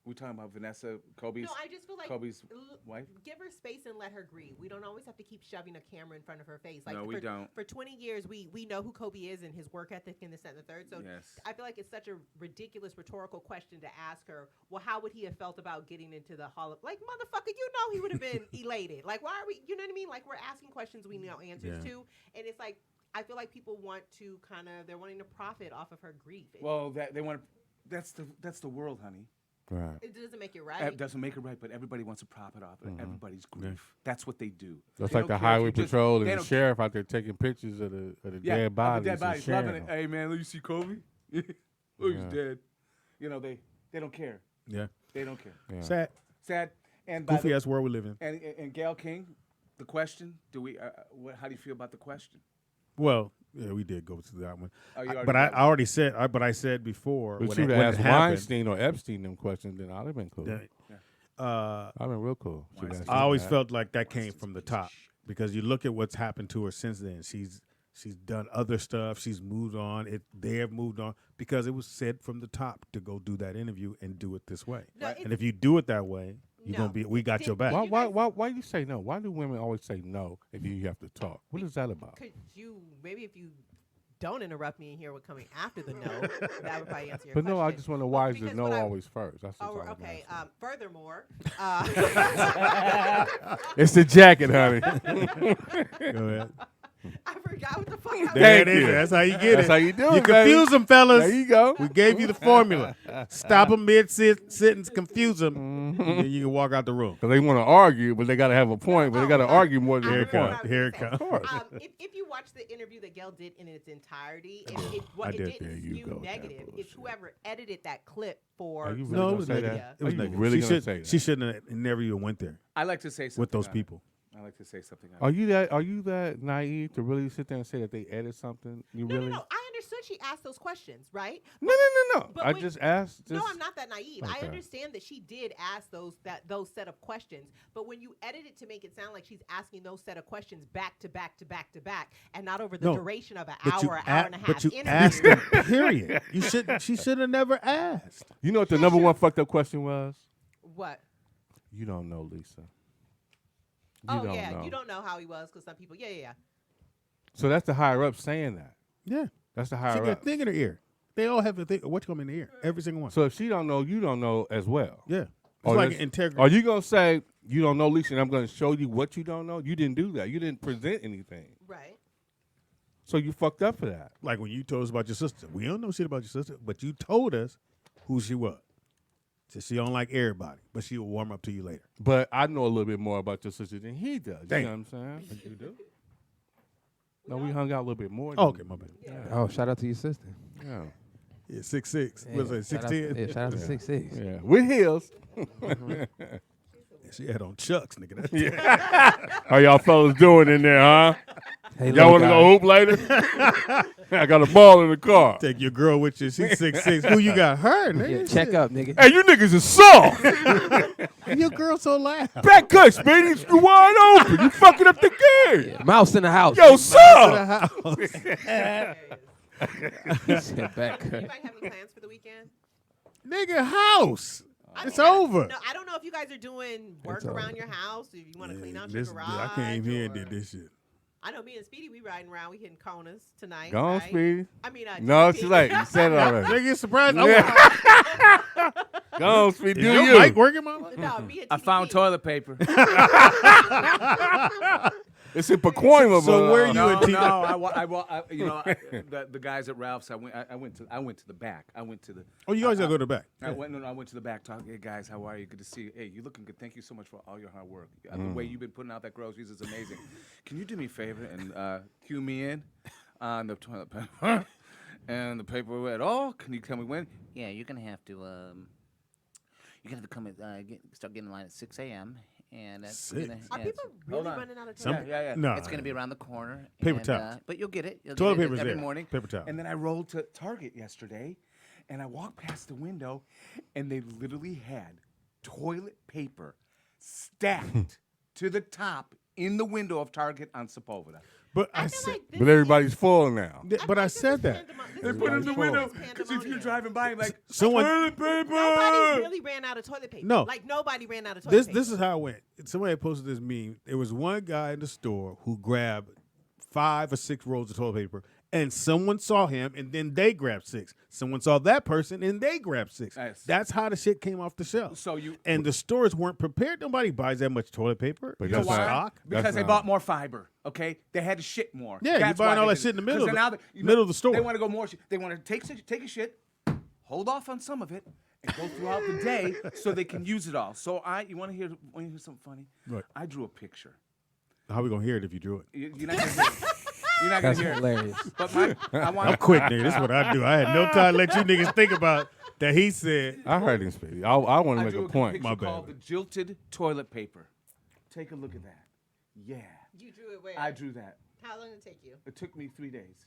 We talking about Vanessa, Kobe's. No, I just feel like Kobe's l- wife? give her space and let her grieve. We don't always have to keep shoving a camera in front of her face. Like No, we don't. For 20 years, we know who Kobe is and his work ethic and this, that, and the third. So Yes. I feel like it's such a ridiculous rhetorical question to ask her. Well, how would he have felt about getting into the Hall of? Like, motherfucker, you know he would have been elated. Like, why are we? You know what I mean? Like, we're asking questions we know answers Yeah. to, and it's like I feel like people want to kind of they're wanting to profit off of her grief. Well, that they want. That's the world, honey. Right. It doesn't make it That right. doesn't make it right, but everybody wants to profit off of everybody's grief. That's what they do. That's They like don't the care if highway you just- patrol they and the don't- sheriff out there taking pictures of the dead bodies. Dead and bodies, sharing loving it. them. Hey man, you see Kobe? Oh, he's Yeah. dead. You know they don't care. yeah. They don't care. Yeah. Sad. And by Goofy the, ass world we live in. and Gail King, the question: do we? How do you feel about the question? Well, yeah, we did go to that one. Oh, you I- already but I got already said. But I said before. But when you it- would when have it asked happened, Weinstein or Epstein them questions, then I'd have been cool. that, I'd have been real cool. Should've Weinstein. asked I him always that. felt like that came from the top because you look at what's happened to her since then. She's She's done other stuff. She's moved on. They have moved on because it was said from the top to go do that interview and do it this way. No, And if you do it that way, you're No. gonna be. We got your back. Why you say no? Why do women always say no if you have to talk? What is that about? Could you maybe if you don't interrupt me and hear what coming after the no, that would probably answer your But question. no, I just wonder why is the because no what I- always first? That's Oh, what I'm okay. asking. Furthermore, It's the jacket, honey. Go ahead. I forgot what the fuck I was There Thank it is. you. That's how you get That's it. how you do You it, baby. confuse them, fellas. There you go. We gave you the formula. Stop them mid-sentence, confuse them, and then you can walk out the room. Because they want to argue, but they got to have a point. But they got to argue more than I their remember what point. I was Here gonna it say. comes. If you watch the interview that Gail did in its entirety, I it did. didn't There you skew go with that negative. It's bullshit. whoever edited that clip for. Are you really No, it gonna was say negative. that? It was Are you negative. really She gonna should. say that? She shouldn't have never even went there I like to say something with those on it. people. I like to say something on Are it. you that naive to really sit there and say that they edit something? You No, really? no, no. I understood she asked those questions, right? No. But I when- just asked. No, I'm not that naive. I Okay. understand that she did ask those set of questions, but when you edit it to make it sound like she's asking those set of questions back to back to back to back, and not over the No, duration of an But you hour, a- hour and a half But you interview. asked them. Period. You should. She should have never asked. You know what the number one fucked up question was? What? You don't know, Lisa. You Oh don't yeah, know. you don't know how he was because some people. Yeah. So that's the higher up saying that. Yeah. That's the She higher got a up. thing in her ear. They all have a thing. What you come in the ear? Every single one. So if she don't know, you don't know as well. Yeah. It's Oh, like that's- integrity. Are you gonna say you don't know, Lisa, and I'm gonna show you what you don't know? You didn't do that. You didn't present anything. Right. So you fucked up for that. Like when you told us about your sister. We don't know shit about your sister, but you told us who she was. So she don't like everybody, but she will warm up to you later. But I know a little bit more about your sister than he does. Damn. You know what I'm saying? You do. No, we hung out a little bit more. Oh, okay, my bad. Oh, shout out to your sister. Yeah. Yeah, 6'6". Yeah, Was it shout out- 6'10"? Yeah, shout out to 6'6". Yeah. With heels. She had on Chucks, nigga. That's How y'all fellas doing in there, huh? Hey, Y'all look, want to guys. go hoop later? I got a ball in the car. Take your girl with you. She's 6'6". Who you got? Her, nigga. Yeah, check Shit. up, nigga. Hey, you niggas is soft. And your girl so loud. Back cut, Speedy. You wide open. You fucking up the game. Yeah, mouse in the house. Yo, To soft. the house. Sit back. Anybody have any plans for the weekend? Nigga, house. I It's mean, over. No, I don't know if you guys are doing work It's over. around your house. If you want to clean out This- your garage. I came here and or- did this shit. I know me and Speedy, we riding around. We hitting corners tonight. Go on, right? Speedy. I mean, No, GP. it's late. You said it already. Nigga, surprised. Go on, Speedy. Is Do your you. mic working, mama? No, me and I found TDP. toilet paper. It's in Pacoima, So where you No, at, T? no, the guys at Ralph's. I went to the back. I went to the. Oh, you always gotta go to the back. I went to the back. Talk, hey guys, how are you? Good to see you. Hey, you looking good. Thank you so much for all your hard work. The way you've been putting out that groceries is amazing. Can you do me a favor and cue me in on the toilet paper and the paper at all? Can you tell me when? Yeah, you're gonna have to. You're gonna have to come start getting in line at 6 a.m. And that's 6? Are yeah, people really hold on. running out of Some- toilet? Yeah. No. It's gonna be around the corner. Paper and, towels. but you'll get it. You'll Toilet get it paper's every there. morning. Paper towel. And then I rolled to Target yesterday, and I walked past the window, and they literally had toilet paper stacked to the top in the window of Target on Sepulveda. But I I feel said, like this But everybody's is- full now. but I said that. They put it in the window Pandemonium. because if you're driving by, like Someone- toilet paper. Nobody really ran out of toilet paper. No. Like nobody ran out of toilet paper. This is how it went. Somebody posted this meme. There was one guy in the store who grabbed 5 or 6 rolls of toilet paper, and someone saw him, and then they grabbed 6. Someone saw that person, and they grabbed 6. Yes. That's how the shit came off the shelf. So you. And the stores weren't prepared. Nobody buys that much toilet paper. But You know that's why? not- stock. Because That's they not- bought more fiber. Okay, they had to shit more. Yeah, you That's buying why all they that did shit in the it. middle 'Cause of now the- they- middle of the store. They want to go more. They want to take a shit, hold off on some of it, and go throughout the day so they can use it all. So you want to hear something funny? What? I drew a picture. How we gonna hear it if you drew it? You're not gonna hear it. You're not gonna That's hear it. hilarious. But I want. I'm quick, nigga. This is what I do. I had no time to let you niggas think about that. He said, I heard him, Speedy. I want to I make drew a point. picture My bad. called the jilted toilet paper. Take a look at that. Yeah, You drew it where? I drew that. How long did it take you? It took me 3 days.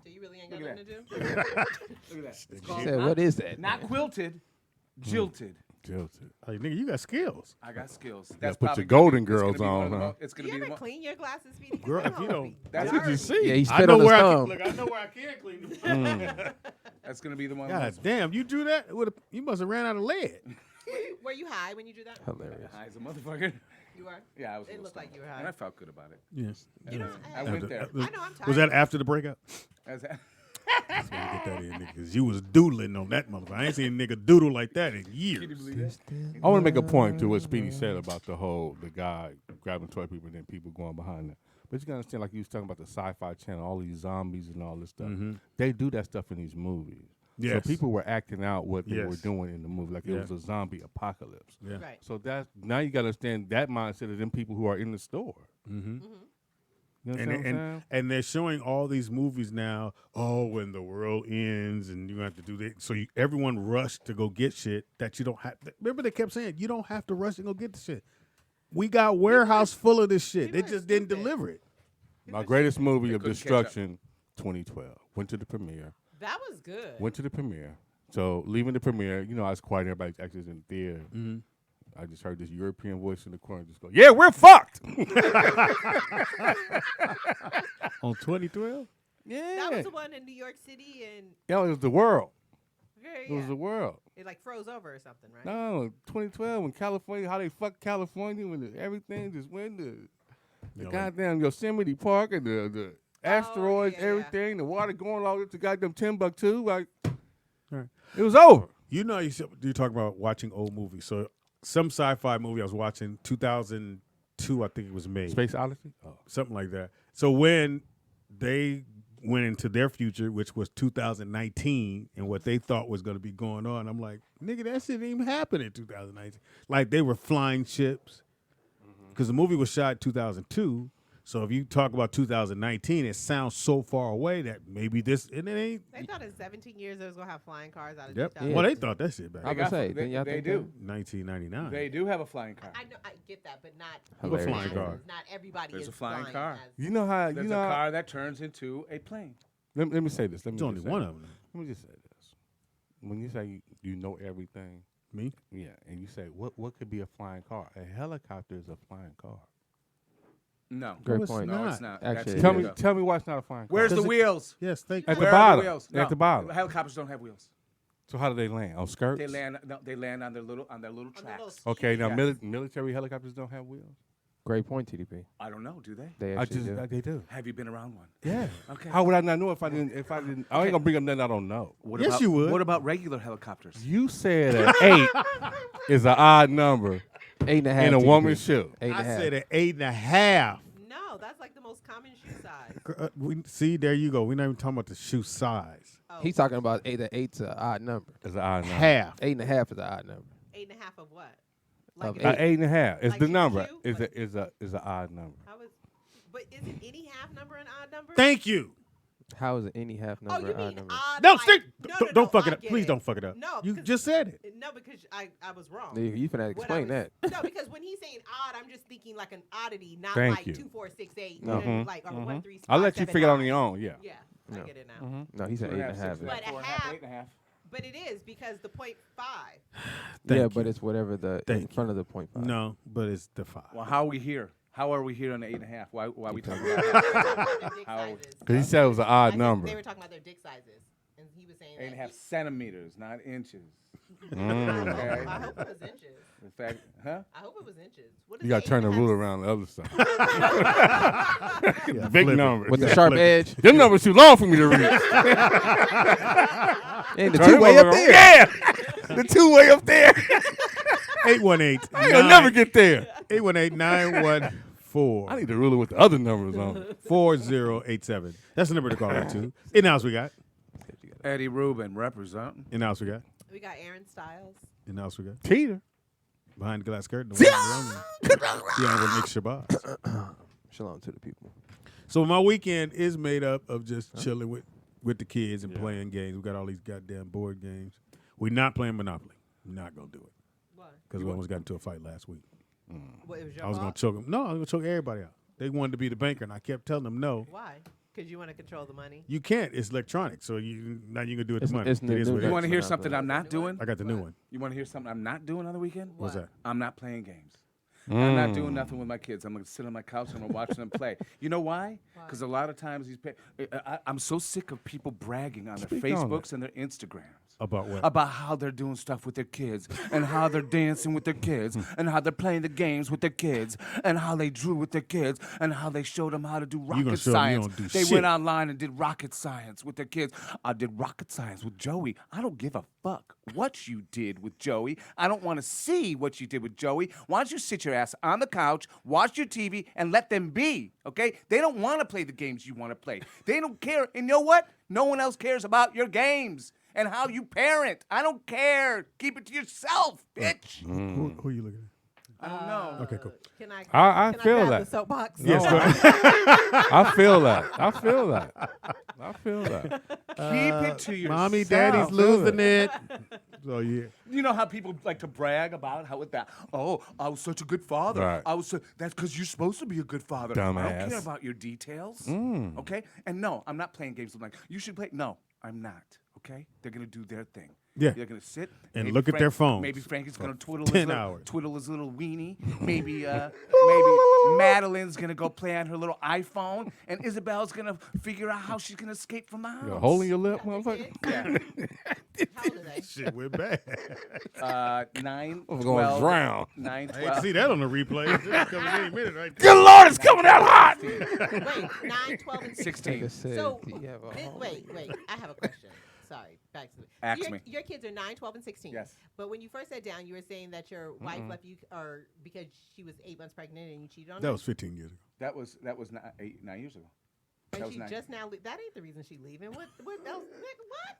So you really ain't got Look at nothing to do? Look at that. It's She called said, what is that? not man? quilted, jilted. Jilted. Hey, nigga, you got skills. I got skills. Yeah, That's put probably your gonna Golden be- it's Girls gonna be one on, of the huh? mo- It's Do gonna you be the ever mo- clean your glasses, Speedy? Girl, Come if you on, don't- Speedy. That's You what you already- see. Yeah, he I spit know on his where thumb. I know where I can clean them. That's gonna be the one. God damn, you drew that? You must have ran out of lead. Were you high when you drew that? Hilarious. High as a motherfucker. You were. Yeah, I was. a It little looked like stoned. you were And high. I felt good about it. Yes. You know, I went there. I know I'm tired. Was that after the breakup? As a- Let me get that in, nigga, because you was doodling on that motherfucker. I ain't seen a nigga doodle like that in Can you years. believe that? I want to make a point to what Speedy said about the guy grabbing toy people and then people going behind them. But you gotta understand, like you was talking about the Sci-Fi Channel, all these zombies and all this stuff. They do that stuff in these movies. Yes. So people were acting out what they were Yes. doing in the movie, like it was a zombie apocalypse. Yeah. Right. So that now you gotta understand that mindset of them people who are in the store. Mm-hmm. You know what I'm saying? And they're showing all these movies now. Oh, when the world ends, and you have to do that. So everyone rushed to go get shit that you don't have. Remember, they kept saying you don't have to rush to go get the shit. We got warehouse full of this shit. They people are just didn't stupid. deliver it. My greatest movie They of couldn't catch destruction, 2012. Went to the premiere. That was good. Went to the premiere. So leaving the premiere, you know, I was quiet. Everybody actually was in the theater. Mm-hmm. I just heard this European voice in the corner just go, "Yeah, we're fucked." On 2012? Yeah. That was the one in New York City, and Yeah, it was the world. very. It was the world. It like froze over or something, right? No, 2012 when California, how they fucked California when everything just went to the You know, goddamn Yosemite Park and the asteroids, yeah. everything, the water going all the way to goddamn Timbuktu. Like, Right. it was over. You know, you talk about watching old movies. So some sci-fi movie I was watching, 2002, I think it was made. Space Odyssey? Oh. Something like that. So when they went into their future, which was 2019, and what they thought was going to be going on, I'm like, nigga, that shit didn't even happen in 2019. Like, they were flying ships. Because the movie was shot in 2002. So if you talk about 2019, it sounds so far away that maybe this, and it ain't. They thought in 17 years they was gonna have flying cars out of Yep. 2000. Well, they thought that shit back I in was gonna say, They- didn't y'all they think do. 1999. They do have a flying car. I know, I get that, but not Hilarious. flying car. Not everybody There's is a flying car. as- You know how, There's you know a how, car that turns into a plane. let me say this. Let me There's only just say one this. of them. Let me just say this. When you say you know everything, Me? yeah, and you say, what could be a flying car? A helicopter is a flying car. No. Great No, it's point. No, not. it's not. Actually, That's it Tell is. me, tell me why it's not a flying car. Where's the Does it- wheels? Yes, thank At you. the Where are bottom. the wheels? At the bottom. Helicopters don't have wheels. So how do they land? On skirts? They land. No, they land on their little on the little tracks. Okay, now Yes. military helicopters don't have wheels. Great point, TDP. I don't know. Do they? They I actually just do. they do. Have you been around one? Yeah. Okay. How would I not know if I didn't? I ain't gonna bring up nothing I don't know. What Yes, about, you would. What about regular helicopters? You said an 8 is an odd number 8.5 in a TDP. woman's shoe. 8.5. I said an 8.5. No, that's like the most common shoe size. See, there you go. We're not even talking about the shoe size. Oh, He's talking about 8 to 8's an odd number. It's an odd number. Half. 8.5 is an odd number. 8.5 of what? Of Like eight. 8.5. It's Like the shoe number. shoe? Is Like- is an odd number. How is? But isn't any half number an odd number? Thank you. How is any half Oh, number you an odd mean number? odd? No, like- stick. No, Don't, no, don't no, fuck it I up. get Please it. don't fuck it up. No, You because- just said it. No, because I was wrong. You finna What explain I was- that. No, because when he's saying odd, I'm just thinking like an oddity, not Thank like you. 2, 4, 6, 8, No. like or 1, 3, I'll 5, let you 7, figure it out on 9. your own. Yeah. Yeah, I No. get it now. No, he said 8.5. But a 4.5, half- 8.5. But it is because the 0.5. Yeah, Thank but you. it's whatever the Thank in front of the 0.5. No, but it's the 5. Well, how are we here? How are we here on the 8.5? Why we talking about They that? were talking about their dick How- sizes. Because he said it was an I odd think number. They were talking about their dick sizes, and he was saying 8.5 that centimeters, not inches. I Okay. hope it was inches. In fact, huh? I hope it was inches. What is You got to turn the 8.5? ruler around the other side. Yeah, Big flip it. numbers. With the Yeah, sharp flip it. edge. Them numbers too long for me to read. And the Turn them two-way over up around. there. Yeah. The two-way up there. 818. I ain't gonna never get there. 818-914. I need the ruler with the other numbers on it. 4087. That's the number to call out to. In house we got. Eddie Rubin representing. In house we got. We got Aaron Styles. In house we got. Teeter. Behind the glass curtain. The honorable Nick Shabazz. Shalom to the people. So my weekend is made up of just chilling with the kids and playing games. We got all these goddamn board games. We're not playing Monopoly. We're not gonna do it What? because we almost got into a fight last week. What, it was your I was gonna fault? choke them. No, I was gonna choke everybody out. They wanted to be the banker, and I kept telling them no. Why? Because you want to control the money. You can't. It's electronic, so now you can do it with the money. it's It new- is new what it You is. want to hear That's something what I'm not doing? I got the new one. You want to hear something I'm not doing on the weekend? What's that? I'm not playing games. I'm not doing nothing with my kids. I'm going to sit on my couch and I'm watching them play. You know why? Because a lot of times I'm so sick of people bragging on their Speak on Facebooks and their Instagrams. About what? About how they're doing stuff with their kids and how they're dancing with their kids and how they're playing the games with their kids and how they drew with their kids and how they showed them how to do gonna rocket show 'em you science. don't do They shit. went online and did rocket science with their kids. I did rocket science with Joey. I don't give a fuck what you did with Joey. I don't want to see what you did with Joey. Why don't you sit your ass on the couch, watch your TV, and let them be, okay? They don't want to play the games you want to play. They don't care. And you know what? No one else cares about your games and how you parent. I don't care. Keep it to yourself, bitch. Who are you looking at? I don't know. Okay, cool. Can I I can feel grab that. the soapbox? Yes, No. go ahead. I feel that. I feel that. I feel that. Keep it to yourself. Mommy, daddy's losing it. So yeah. You know how people like to brag about how with that? Oh, I was such a good father. Right. I was. That's because you're supposed to be a good father. I don't Dumbass. care about your details. Okay. And no, I'm not playing games. I'm like, you should play. No, I'm not. Okay. They're gonna do their thing. Yeah. They're gonna sit And maybe look at their phones Maybe Frankie's gonna twiddle 10 hours. twiddle his little weenie. Maybe maybe Madeline's gonna go play on her little iPhone, and Isabel's gonna figure out how she's gonna escape from the house. You're holding your lip, motherfucker. Yeah. How old are they? Shit, we're bad. 9, I'm 12, gonna drown. 9, I ain't 12. see that on the replay. It's coming any minute right there. Good Lord, it's coming out hot. Wait, 9, 12, and 16. 16. So, Do you have a home? wait. I have a question. Sorry, back to Ask me. Your kids are 9, 12, and 16. Yes. But when you first sat down, you were saying that your wife left you, or because she was 8 months pregnant and you cheated on her. That was 15 years ago. That was 9 years ago. And that was she 9. just now. That ain't the reason she leaving. What else?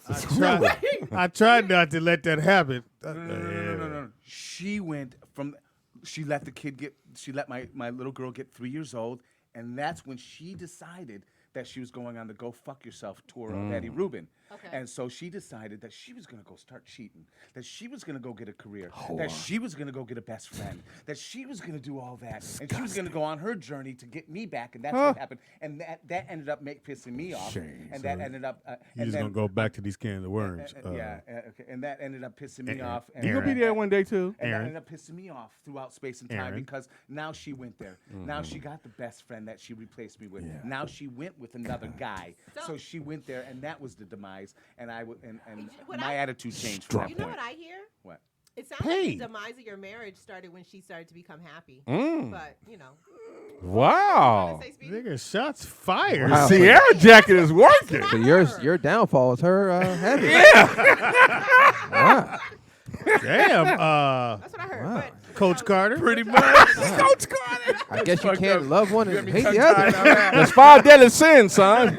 Nigga, what? I tried not to let that happen. No. She went from. She let the kid get. She let my little girl get 3 years old, and that's when she decided that she was going on the Go Fuck Yourself tour of Eddie Rubin. Okay. And so she decided that she was going to go start cheating, that she was going to go get a career, that she was going to go get a best friend, that she was going to do all that, and she was going to go on her journey to get me back, and that's what happened. And that ended up pissing me off. And that ended up. You're and just then, going to go back to these cans of worms. okay. And that ended up pissing me off. And, You gonna be there one day too? and that Aaron. ended up pissing me off throughout space and time Aaron. because now she went there. Now she got the best friend that she replaced me with. Now she went with another guy. So she went there, and that was the demise. And What my I- attitude changed from that You know point. what I hear? What? It sounds like the demise of your marriage started when she started to become happy. But you know, Wow. say, Speedy? Nigga, shots fired. Wow. Sierra jacket is working. So your downfall is her having. Wow. Damn. That's what I heard. Wow. But, Coach Carter. Pretty much. Coach Carter. I guess you fucked can't up. love one You and got me hate the tongue-tied other. on that. There's 5 deadly sins, son.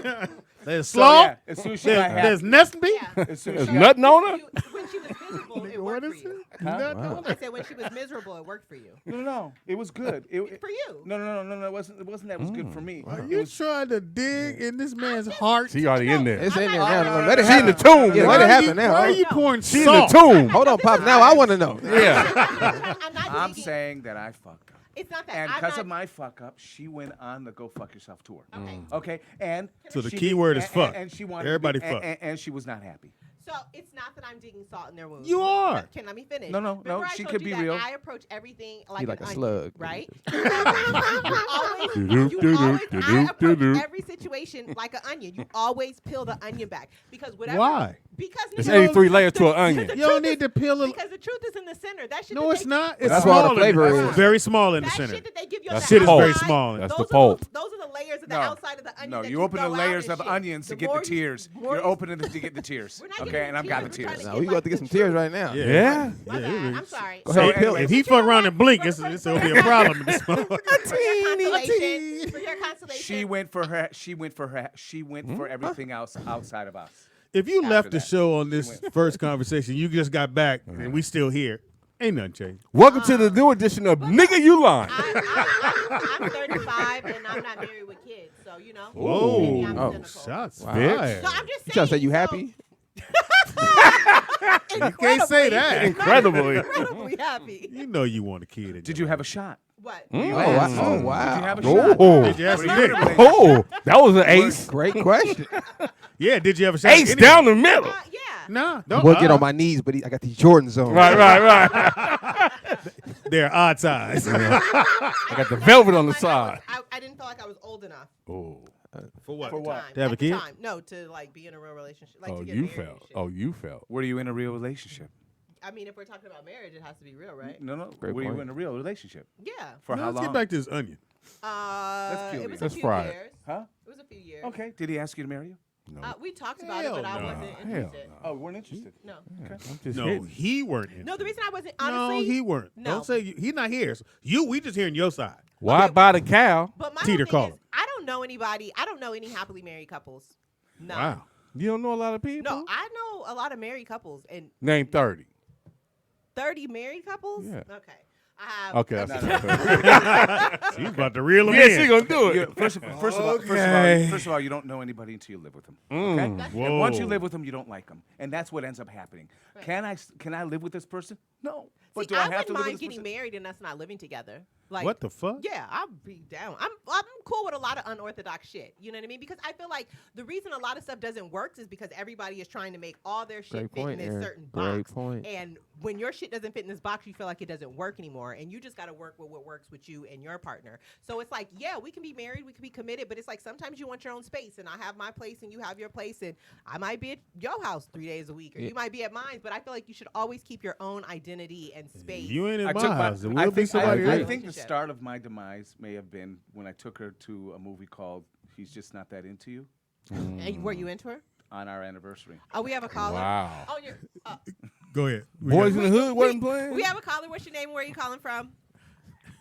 There's So, Slaw. yeah, as soon as she got happy, There's Nesby. yeah. as soon as There's she got, nothing on her. When she was miserable, it What worked is for you. it? Nothing Wow. on I it. said when she was miserable, it worked for you. no, it was good. For you. No, it wasn't that was good for me. Are It you was, trying to dig in this man's heart? She already in there. It's in there I'm now. not- Let it She in the happen. tomb. Yeah, nigga. let it Why happen now. are you No. pouring She in the salt? tomb. Hold on, Pop. Now I want to know. Yeah. I'm not I'm digging. saying that I fucked up. It's not that. And I'm because not, of my fuck up, she went on the Go Fuck Yourself tour. Okay. Okay, and So the she key did- word is and- fuck. And she wanted Everybody to be, fuck. and she was not happy. So it's not that I'm digging salt in their wounds. You are. Can let me finish? No, Remember I she told could you be that real. I approach everything like He like an a onion, slug. right? Do-do-do-do-do-do-do-do. I approach every situation like an onion. You always peel the onion back because whatever. Why? Because It's nigga, 83 layers to an onion. the You don't truth need is- to peel it. Because the truth is in the center. That shit. No, that it's they- not. It's That's where all small. the flavor in the, is. very small in the That center. shit that they give you. That on shit the is very outside, small. That's those the are pulp. Those are the layers of the No. outside of the onion. No, that you open the throw out layers and of shit. onions to get more the you- tears. more You're you- opening it to get the tears. We're not Okay, getting and I've got the tears. We're trying tears. to Now we got to get some tears right now. Yeah. Yeah. My Yeah, bad. it I'm is. sorry. Go ahead, So peel anyway, If he fuck around and blink, it's gonna be a problem in this For your consolation, for your consolation, She went for her. She went for everything else outside of us. If you left the that, show on this first conversation, you just got back and we still here, ain't nothing changed. Welcome to the new edition of Nigga You Lying. I'm 35 and I'm not married with kids, so you know. Whoa. maybe I'm Oh, cynical. Shots Wow. fired. No, I'm just saying. You trying to say you so- happy? You can't say that. Incredibly. Incredibly happy. You know you want a kid. Did you have a shot? What? Oh, wow. Did you have a shot? Oh, Did you have Were some you in dick? a relationship? oh, that was an ace. Great question. Yeah, did you have a shot? Ace down the middle. Yeah. No, I don't. will get on my knees, but I got these Jordans on. Right. They're odd size. I got the velvet on the side. I didn't feel like I was old enough. Oh, For what? At the time. To have a At the kid? time. No, to like be in a real relationship. Like oh, to get you married and felt. shit. Oh, you felt. Were you in a real relationship? I mean, if we're talking about marriage, it has to be real, right? No. Great Were you point. in a real relationship? Yeah. For Now, how let's long? get back to this onion. It was a Let's few fry it. years. Huh? It was a few years. Okay. Did he ask you to marry you? No, We talked about it, but I wasn't interested. Oh, weren't interested. No. I'm just No, hitting. he weren't. In. No, the reason I wasn't honestly. No, he weren't. No. Don't say he's not here. So we just hearing your side. Why buy the cow? But my Teeter whole thing caller. is, I don't know anybody. I don't know any happily married couples. No. Wow. You don't know a lot of people. No, I know a lot of married couples and Name 30. 30 married couples. Yeah. Okay. I have. Okay, that's She's about to reel him yeah, in. she gonna do it. You- Okay. first of all, you don't know anybody until you live with them. Mm. Okay. And once you Whoa. live with them, you don't like them, and that's what ends up happening. Right. Can I live with this person? No. But See, do I I have wouldn't to live mind with this getting person? married and us not living together. Like What the fuck? Yeah, I'll be down. I'm cool with a lot of unorthodox shit. You know what I mean? Because I feel like the reason a lot of stuff doesn't work is because everybody is trying to make all their shit Great fit point, in this Aaron. certain Great box. point. And when your shit doesn't fit in this box, you feel like it doesn't work anymore. And you just got to work with what works with you and your partner. So it's like, yeah, we can be married, we can be committed, but it's like sometimes you want your own space, and I have my place and you have your place, and I might be at your house 3 days a week, or you might be at mine. But I feel like you should always keep your own identity and space. You ain't in I my took my- house. There I will be think- somebody I else. think the start of my demise may have been when I took her to a movie called "He's Just Not That Into You" And were you into her? on our anniversary. Oh, we have a caller. Wow. Oh, you're, Go ahead. Boys in the Hood wasn't playing. we have a caller. What's your name? Where are you calling from?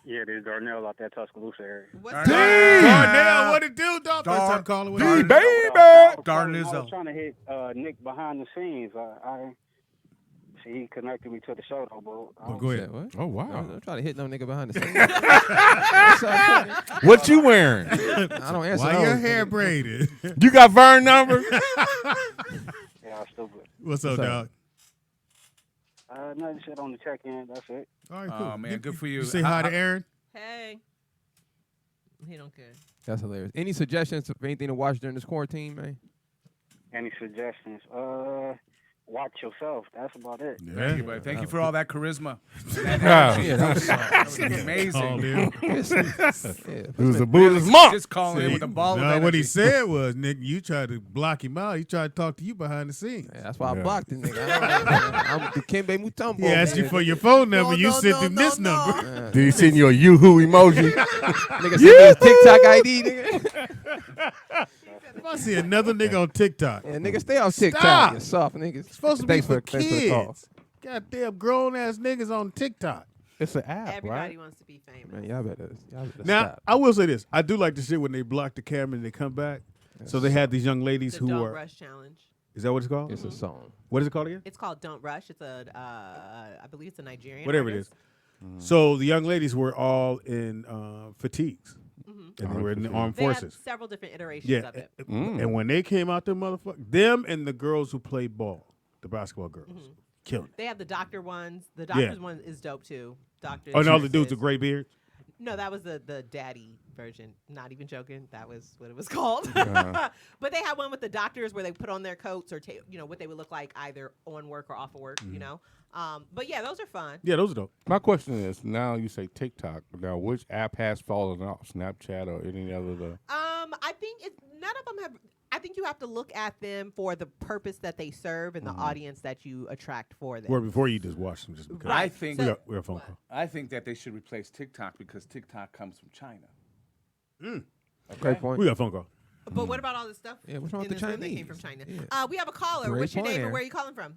Yeah, there's Darnell out there, Tuscaloosa area. What's Darnell, what it do, dog? First time calling. D, What baby. I Darnizzo. was trying to hit Nick behind the scenes. I see he connected me to the show though, bro. Oh, go ahead. What? Oh, wow. I'm trying to hit no nigga behind the scenes. What you wearing? I don't answer Why those, your nigga. hair braided? You got Vern number? Yeah, I'm stupid. What's up, What's up? dog? Nothing shit on the check-in. That's it. All right, cool. Oh man, good for you. You say hi to Aaron. Hey. He don't care. That's hilarious. Any suggestions for anything to watch during this quarantine, man? Any suggestions? Watch yourself. That's about it. Thank you, buddy. Thank you for all that charisma. Yeah, that was That was Oh, amazing. dude. It was a Buddhist monk. Just calling in with a ball of No, energy. what he said was, Nick, you tried to block him out. He tried to talk to you behind the scenes. Yeah, that's why I Yeah. blocked the nigga. I'm the Kembe Mutombo. He asked you man. for your phone number. No, You no, sent no, him no, this no. number. Did he send you a yoo-hoo emoji? Nigga sent me his TikTok ID, nigga. If I see another nigga on TikTok, Yeah, nigga, stay off TikTok, Stop. you soft niggas. it's supposed to be Thanks for thanks for the call. kids. Goddamn grown ass niggas on TikTok. It's an app, Everybody right? wants to be famous. Man, y'all better Now, stop. I will say this. I do like the shit when they block the camera and they come back. So they had these young ladies The who Don't are. Rush Challenge. Is that what it's called? It's a song. What is it called again? It's called Don't Rush. It's a, I believe it's a Nigerian. Whatever it artist. is. So the young ladies were all in fatigues. And they were in the armed They have forces. several different iterations Yeah. of it. And when they came out, them and the girls who played ball, the basketball girls, killing it. They have the doctor ones. The doctor's one is dope too. Doctor. Oh, and all the dudes nurses. with gray beards? No, that was the daddy version. Not even joking. That was what it was called. But they had one with the doctors where they put on their coats or what they would look like either on work or off of work. You know. But yeah, those are fun. Yeah, those are dope. My question is, now you say TikTok. Now, which app has fallen off? Snapchat or any other? I think none of them have. I think you have to look at them for the purpose that they serve and the audience that you attract for them. Or before you just watch them just because. I think So- We got a phone call. I think that they should replace TikTok because TikTok comes from China. Great point. We got a phone call. But what about all the stuff? Yeah, what's wrong in with the this room that came Chinese? from China? Yeah. We have a caller. Great What's your point, name and Aaron. where are you calling from?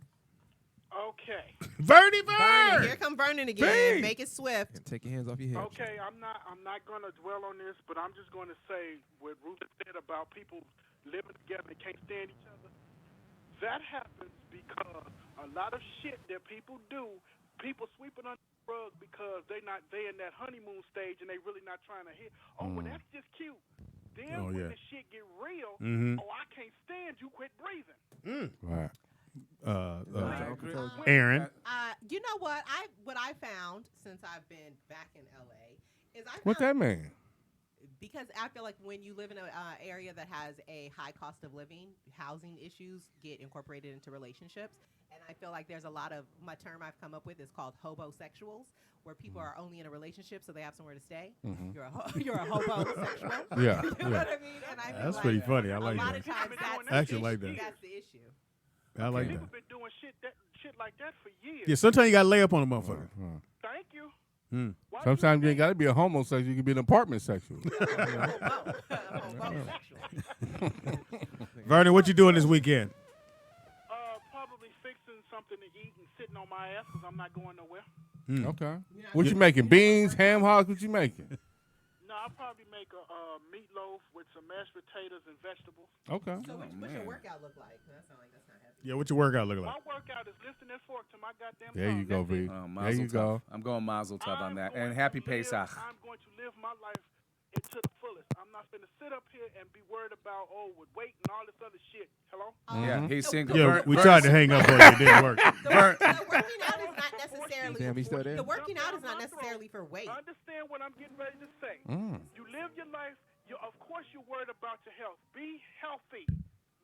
Okay. Verdi Vernon. Bird! Here come Vernon again. Make it swift. Take your hands off your head. Okay, I'm not gonna dwell on this, but I'm just gonna say what Ruth said about people living together and can't stand each other. That happens because a lot of shit that people do, people sweep it under the rug because they in that honeymoon stage and they really not trying to hit. Oh, well, that's just cute. Then Oh, when yeah. the shit get real, Mhm. oh, I can't stand you. Quit breathing. Right. Aaron. You know what? What I found since I've been back in LA is What that mean? Because I feel like when you live in an area that has a high cost of living, housing issues get incorporated into relationships. And I feel like there's a lot of, my term I've come up with is called hobosexuals, where people are only in a relationship so they have somewhere to stay. You're a hobosexual. Yeah. You know what I mean? And I feel That's like pretty funny. I like a lot that. of times that's I actually like that. That's the issue. I like that. People been doing shit like that for years. Yeah, sometimes you got to lay up on a motherfucker. Thank you. Why Sometimes you ain't got to be a homosexual. You can be an apartment sexual. Vernon, what you doing this weekend? Probably fixing something to eat and sitting on my ass because I'm not going nowhere. Okay. What you making? Beans, ham hocks? What you making? No, I'll probably make a meatloaf with some mashed potatoes and vegetables. Okay. So what's your workout look like? That sounds like that's not heavy. Yeah, what's your workout look like? My workout is lifting that fork to my goddamn There you go, V. There you go. I'm going Mazel Tov on that. And happy Pesach. I'm going to live my life to the fullest. I'm not going to sit up here and be worried about, with weight and all this other shit. Hello? Yeah, he's single. Yeah, we tried to hang up on you. It didn't work. The working out is not necessarily. Damn, he's still there? The working out is not necessarily for weight. Understand what I'm getting ready to say. You live your life. Of course, you're worried about your health. Be healthy.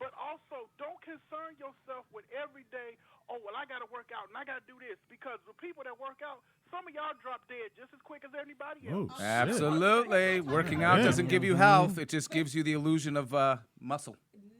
But also, don't concern yourself with every day, I got to work out and I got to do this. Because the people that work out, some of y'all drop dead just as quick as anybody else. Oh, Absolutely. Working out doesn't give you health. It just gives you the illusion of muscle.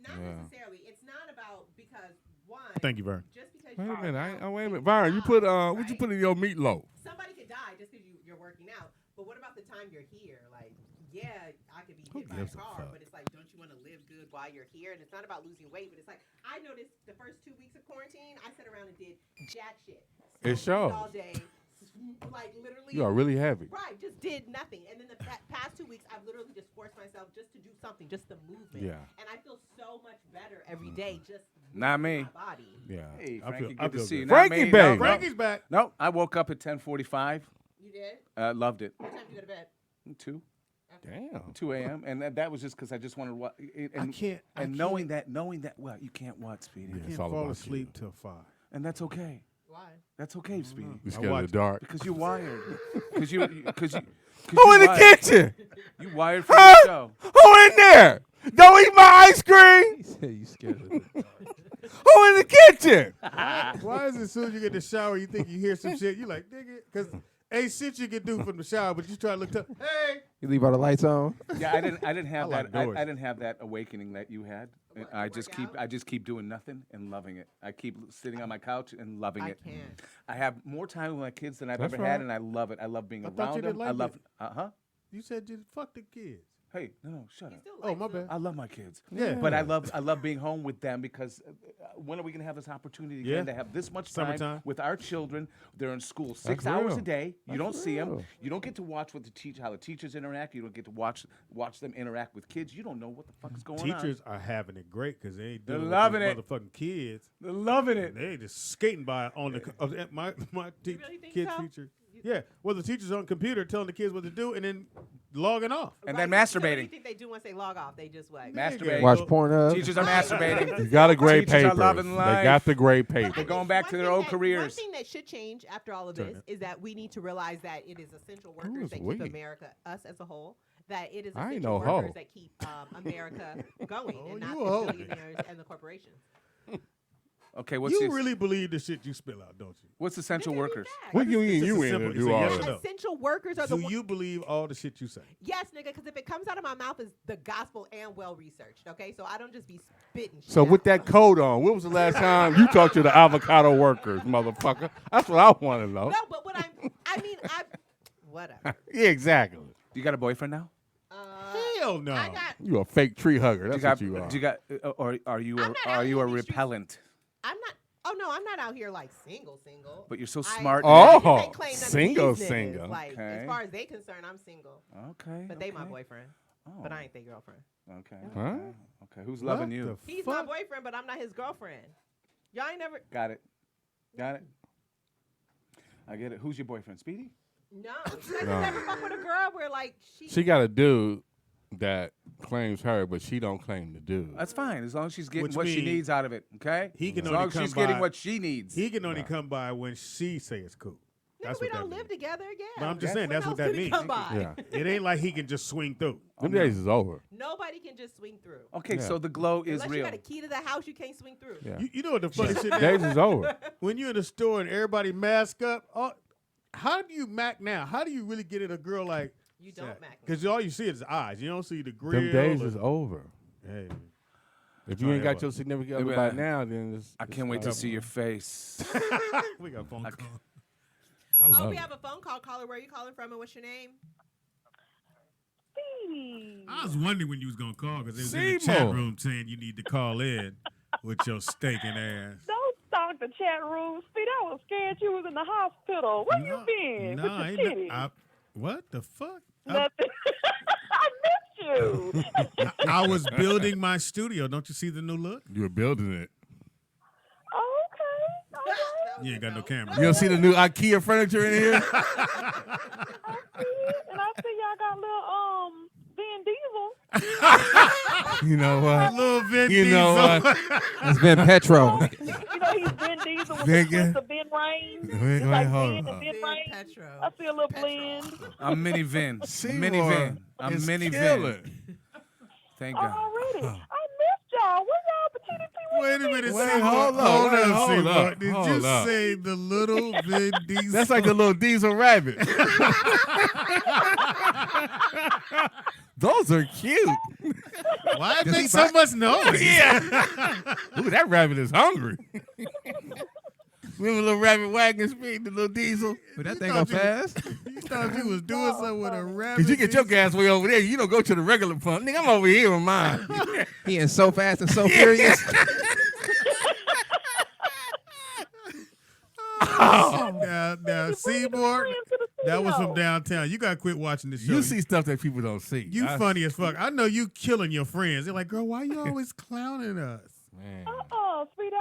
Not necessarily. It's not about because one. Thank you, Vern. Just because Wait you a are minute. out, Wait a minute. Byron, you put what you put in your meatloaf? somebody could die just because you're working out. But what about the time you're here? Like, yeah, I could be hit by a car, but it's like, don't you want to live good while you're here? And it's not about losing weight, but it's like, I noticed the first 2 weeks of quarantine, I sat around and did jack shit. It shows. All day. Like, literally. You are really heavy. Right, just did nothing. And then the past 2 weeks, I've literally just forced myself just to do something, just the movement. Yeah. And I feel so much better every day just Not me. my body. Yeah. Hey, I Frankie, feel good to see you. good. Not Frankie, me. baby. Frankie's back. No, I woke up at 10:45. You did? Loved it. What time did you go to bed? 2 a.m. And that was just because I just wanted what. I can't. Knowing that, well, you can't what, Speedy. I It's can't all fall about asleep you. till 5. And that's okay. Why? That's okay, Speedy. You scared of the dark. Because you're wired. Because you. Who in the kitchen? You wired for the show. Who in there? Don't eat my ice cream. He said you scared of the dark. Who in the kitchen? Why is it as soon as you get in the shower, you think you hear some shit? You like, nigga, because ain't shit you can do from the shower, but you try to look tough. Hey. You leave all the lights on? Yeah, I didn't have I like that. doors. I didn't have that awakening that you had. I just keep doing nothing and loving it. I keep sitting on my couch and loving it. can't. I have more time with my kids than I've That's ever right. had, and I love it. I love being I thought you around them. didn't like I love. it. You said you fuck the kids. Hey, no, shut up. Oh, my bad. I love my kids. Yeah. But I love being home with them because when are we gonna have this opportunity again to have this much time Summertime. with our children? They're in school 6 That's hours real. a day. You don't see them. real. You don't get to watch what how the teachers interact. You don't get to watch them interact with kids. You don't know what the fuck is going on. Teachers are having it great because they ain't They're dealing loving with it. these motherfucking kids. They're loving it. They just skating by on the my really think kid so? teacher. Yeah, well, the teacher's on the computer telling the kids what to do and then logging off. And then So what do masturbating. you think they do once they log off? They just what? Masturbating. Watch Pornhub. Teachers are masturbating. You got to grade Teachers are papers. loving They life. got the grade But I paper. They're going think back one to their thing old One careers. thing that should change after all of Turn this it. is that we need to realize that it is essential workers it's that keep weak. America, us as a whole, that it is I ain't essential no hoe. workers that keep America going Oh, and not you the a hoe. billionaires and the corporations. Okay, what's You this? really believe the shit you spill out, don't you? What's essential Nigga, workers? read What that. you mean It's you just a in simple- to it's do a all yes or that? no. Essential workers are the Do ones. you believe all the shit you say? Yes, nigga, because if it comes out of my mouth, it's the gospel and well researched. Okay, so I don't just be spitting. Shit So with out. that coat on, when was the last time you talked to the avocado workers, motherfucker? That's what I want to know. No, but what whatever. Yeah, exactly. You got a boyfriend now? Hell no. I got. You a fake tree hugger. That's what you are. Do you got? Or are you? I'm not out Are you here a in these streets. repellent? I'm not. Oh no, I'm not out here like single. But you're so I- smart. Oh, niggas ain't claim none of single, these niggas. single. Like Okay. as far as they concerned, I'm single. Okay. But they my okay. boyfriend. Oh, But I ain't their girlfriend. Okay. Huh? Okay. Who's What loving you? the He's fuck? my boyfriend, but I'm not his girlfriend. Y'all ain't never. Got it. Got it. I get it. Who's your boyfriend? Speedy? No, you guys never fuck with a girl where like She got a dude that claims her, but she don't claim the dude. That's fine, as long as she's getting Which what she means needs out of it. Okay. he can as only long as come she's getting by- what she needs. He can only come by when she say it's cool. That's we what that don't live means. together again. But I'm just saying, that's what that means. Come by. Yeah. It ain't like he can just swing through. Them days is over. Nobody can just swing through. Okay, Yeah. so the glow is Unless real. you got a key to the house, you can't swing through. Yeah. You know what the funny shit Days is? is over. When you're in the store and everybody mask up, how do you mac now? How do you really get at a girl like You don't mac. Because all you see is eyes. You don't see the grill. Them days or- is over. Hey, If you ain't got your significant other by now, then it's, I can't wait to see your face. we got a phone call. I Oh, love we it. have a phone call. Caller, where are you calling from and what's your name? I was wondering when you was gonna call because it was in the chat Seymour. room saying you need to call in with your stinking ass. Don't stalk the chat room. Speed, I was scared you was in the hospital. Where you been? No, with I your ain't. titties? What the fuck? Nothing. I missed you. I was building my studio. Don't you see the new look? You were building it. Oh, okay. Okay. You ain't got no camera. You don't see the new IKEA furniture in here? I see it. And I see y'all got little Vin Diesel. You know what? Little Vin You know Diesel. what? It's been Petro. You know he's Vin Diesel with Vin- the twist of Vin Rain. Wait, It's like hold Vin on. and Vin Vin Rain. Petro. I see a little blend. I'm Mini Vin. Seymour Mini Vin. I'm is Mini Vin. killing. Thank Oh, God. already. I missed y'all. Where y'all petite Wait a minute. Wait, Seymour. hold up, Hold wait, up, hold Seymour. up, Did hold you up. say the little Vin Diesel? That's like the little diesel rabbit. Those are cute. Why it make so much noise? Yeah. Ooh, that rabbit is hungry. Remember the little rabbit wagon speed, the little diesel? But that You thing thought go you- fast. You thought you was doing something with a rabbit? Because you get your gas way over there. You don't go to the regular pump. Nigga, I'm over here with mine. He is so fast and so furious. Now, Seymour, that was from downtown. You gotta quit watching this show. You see stuff that people don't see. You funny as fuck. I know you killing your friends. They're like, girl, why you always clowning us? Man. sweetie,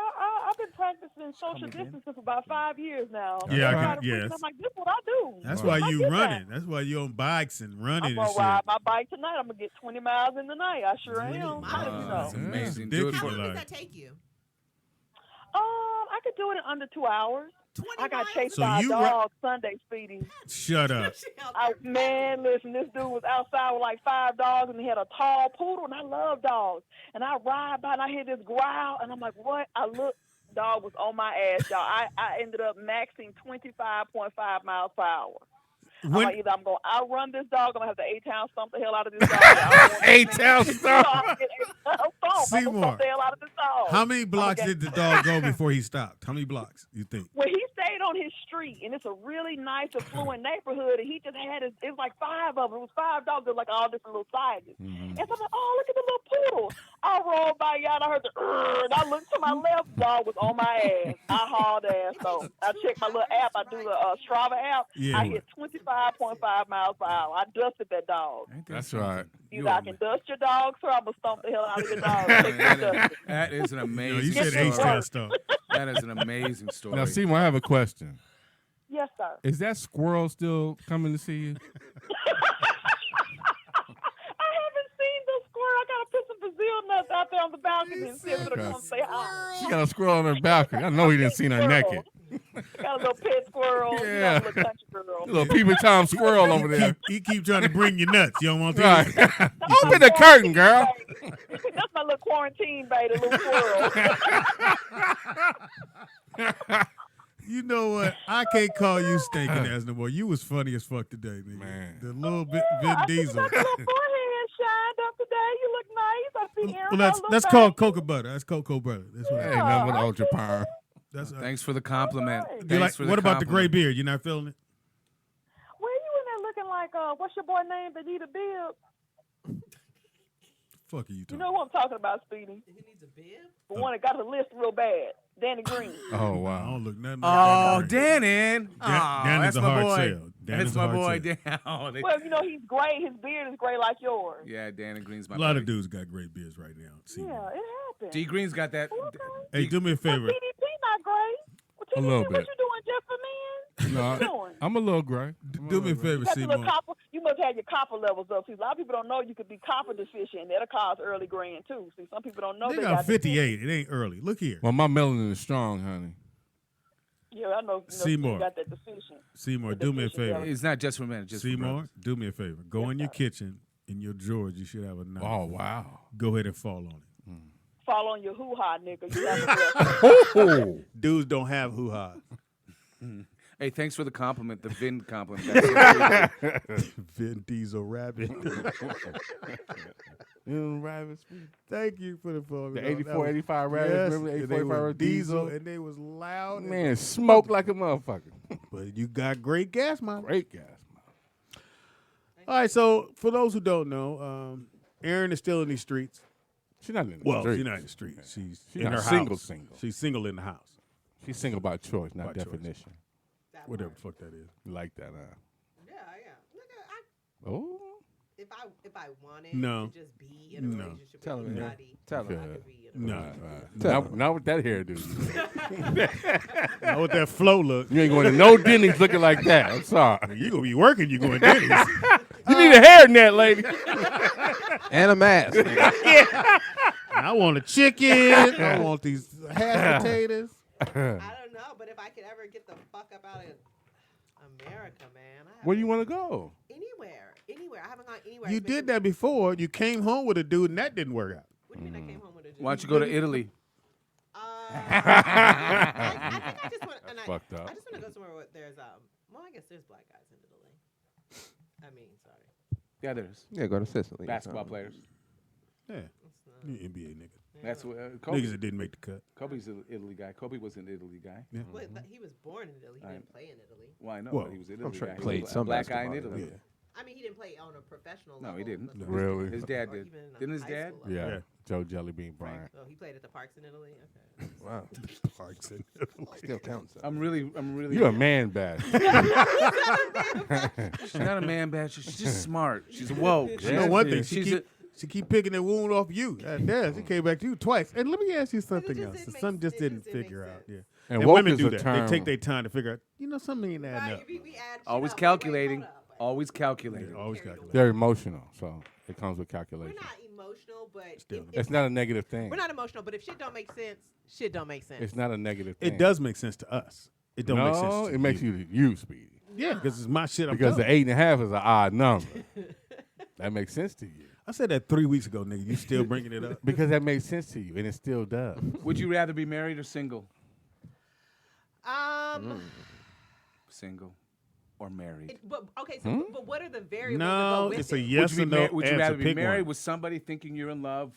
I've been practicing social distancing for about 5 years now. Yeah, I I'm can- trying to yes. breathe. I'm like, this is what I do. That's This why is my you good running. time. That's why you on bikes and running I'm and gonna shit. ride my bike tonight. I'm gonna get 20 miles in the night. I sure am. How did you That's know? amazing. Dick Do in it for your How life. does that take you? I could do it in under 2 hours. 20 I got miles? chased So by a you dog Sunday, Speedy. Shut up. Man, listen, this dude was outside with like 5 dogs, and he had a tall poodle, and I love dogs. And I ride by, and I hear this growl, and I'm like, what? I look, dog was on my ass, y'all. I ended up maxing 25.5 miles per hour. I'm When- like, either I'm going to outrun this dog, I'm going to have to 8-town stomp the hell out of this dog. I don't want 8-town this stomp. dog to get 8-town stomp. I'm gonna Seymour, stomp the hell out of this dog. How many blocks Okay. did the dog go before he stopped? How many blocks you think? Well, he stayed on his street, and it's a really nice, affluent neighborhood, and he just had it was like 5 of them. It was 5 dogs. They're like all different little sizes. And so I'm like, oh, look at the little poodle. I rolled by y'all, and I heard the, and I looked to my left, dog was on my ass. I hauled ass. So I checked my little app. I do the Strava app. Yeah. I hit 25.5 miles per hour. I dusted that dog. That's right. Either I can dust your dog, or I'm going to stomp the hell out of your dog. Take your dust. That is an No, amazing you said story. H-Town stuff. That is an amazing story. Now, Seymour, I have a question. Yes, sir. Is that squirrel still coming to see you? I haven't seen the squirrel. I gotta put some Brazil nuts out there on the balcony and see if it'll come say hi. She got a squirrel on her balcony. I know he didn't see her naked. Got a little pet squirrel. Yeah. You know, a little country girl. A little Peeping Tom squirrel over there. He keep trying to bring you nuts. You don't want to? Right. Open the curtain, girl. That's my little quarantine baby, little squirrel. You know what? I can't call you stinking ass no more. You was funny as fuck today, nigga. Man. The little bit Vin I see you Diesel. got your little forehead shined up today. You look nice. I see Aaron. Well, that's called cocoa butter. That's cocoa butter. That's what. Ain't nothing but ultra power. That's Thanks for the compliment. All right. You Thanks like, for what about the gray compliment. beard? You not feeling it? Where you in there looking like, what's your boy name that need a bib? Fuck are you You talking? know what I'm talking about, Speedy. He needs a bib? The one that got the list real bad. Danny Green. Oh, I wow. don't look nothing. Oh, like Dan. Dannon. Dan is that's a my hard boy. sell. Dan That's is a my hard boy, sell. Dan. Oh, they- Well, you know, he's gray. His beard is gray like yours. yeah, Dannon Green's my A lot buddy. of dudes got great beards right now. See, Yeah, it happened. D Green's got that. Okay. hey, do me a favor. Well, TDP not gray. Well, TDP, little what bit. you doing, just for men? What you No, doing? I'm a little gray. Do me a favor, You got your little Seymour. copper. You must have your copper levels up. See, a lot of people don't know you could be copper deficient. That'll cause early graying too. See, some people don't know They they got got 58. It ain't early. Look here. Well, my melanin is strong, honey. Yeah, I know. Seymour. You got that deficient. Seymour, do me a favor. It's not just for men. It's just for Seymour, brothers. do me a favor. Go in your kitchen. In your drawers, you should have a knife. Oh, wow. Go ahead and fall on it. Fall on your hoo-ha, nigga. You have a blessing. Dudes don't have hoo-ha. Hey, thanks for the compliment, the Vin compliment. That's Vin Diesel rabbit. Thank you for the phone. The 84, 85 rabbit. Yes, Remember the and 84, they 85 was rabbit diesel, and they was loud. Man, smoke like a motherfucker. But you got great gas mileage. Great gas. All right, so for those who don't know, Erin is still in these streets. She's not in the Well, streets. she's not in the streets. She's in not her single, house. single. She's single in the house. She's single by choice, not By choice. definition. Whatever the fuck that is. You like that, huh? Yeah, yeah. Nigga, Oh. if I wanted No. to just be in a No. relationship Tell with him, anybody, Tell him. I could be in a No. relationship. Not with that hairdo. Not with that flow look. You ain't going to no Denny's looking like that. I'm sorry. You gonna be working. You going Denny's. You need a hairnet, lady. And a mask. I want a chicken. I want these hash potatoes. I don't know, but if I could ever get the fuck up out of America, man. Where do you want to go? Anywhere. I haven't gone anywhere. You did that before. You came home with a dude, and that didn't work out. What do you mean I came home with a dude? Why don't you go to Italy? I think I just want. Fucked up. I just want to go somewhere where there's Well, I guess there's black guys in Italy. I mean, sorry. Yeah, there's Yeah, go to Sicily. basketball players. Yeah. You NBA nigga. That's what Niggas that didn't make the cut. Kobe's an Italy guy. Kobe was an Italy guy. Yeah. Well, he was born in Italy. He didn't play in Italy. Well, I know, Well, but he was an I'm Italy sure guy. he played was a some black guy in basketball, Italy. yeah. I mean, he didn't play on a professional No, level. he didn't. but Really? His dad or did. even in Didn't his high dad? school level. Yeah. Yeah. Joe Jellybean Bryant. Oh, he played at the Parks in Italy. Okay. Wow. Parks in Still counts. I'm really. You're a man bad. She's not a man basher. She's just smart. She's woke. You know one thing. She's She keep picking that wound off you. Damn, she came back to you twice. And let me ask you something just else. didn't make- Something just it didn't just didn't figure make out. Yeah. sense. And And woke women is do a that. term. They take their time to figure out. Something ain't adding up. Right, we add always shit up. calculating. Wait, hold up. Always calculating. Yeah, always calculate. They're emotional, so it comes with We're calculation. not emotional, but Still. if It's not a negative thing. we're not emotional. But if shit don't make sense, shit don't make sense. It's not a negative thing. It does make sense to us. It don't make sense. No, to it makes you Speedy. Yeah, because it's my shit. I'm Because the telling. 8.5 is an odd number. That makes sense to you. I said that 3 weeks ago, nigga. You still bringing it up? Because that makes sense to you, and it still does. Would you rather be married or single? Single or married? But okay, so but what are the variables that No, go with it's a it? yes or no Would you answer. rather be Pick married one. with somebody thinking you're in love?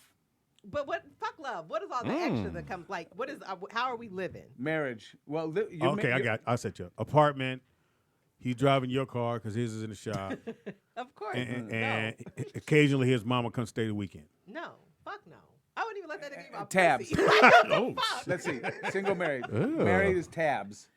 But what? Fuck love. What is all the extra that comes? Like, what is? How are we living? Marriage. Well, Okay, I set you up. Apartment. He's driving your car because his is in the shop. Of course. and occasionally his mama comes stay the weekend. No. Fuck no. I wouldn't even let that nigga eat my tabs. pussy. Oh, Let's see. Single, married. Married is tabs.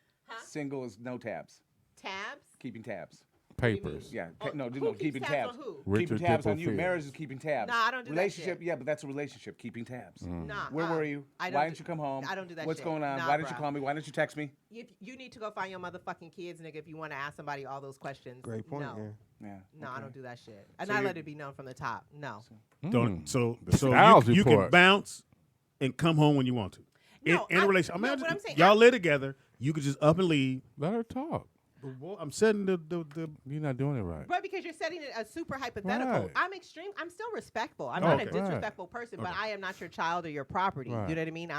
Single is no tabs. Tabs? Keeping tabs. Papers. Yeah. Who No, keeps keeping tabs tabs. on who? Richard Keeping tabs on you. Dipperfield. Marriage is keeping tabs. Nah, I don't do that Relationship, shit. yeah, but that's a relationship. Keeping tabs. Nah. Where were you? I don't Why do- didn't you come home? I don't do that What's shit. going on? Nah, Why didn't you bruh. call me? Why didn't you text me? You need to go find your motherfucking kids, nigga, if you want to ask somebody all those questions. Great point. No. Yeah. Yeah. No, I okay. don't do that shit. And So I you're- let it be known from the top. No. Don't. So Styles you can report. bounce and come home when you want to. No, in a I- relationship, no, what I'm saying, y'all live together. You could just up and leave. Let her talk. I'm setting the You're not doing it right. Right, because you're setting it a super hypothetical. Right. I'm extreme. I'm still respectful. I'm Oh, not a okay. disrespectful person, but Okay. I am not your child or your property. Right. You know what I mean?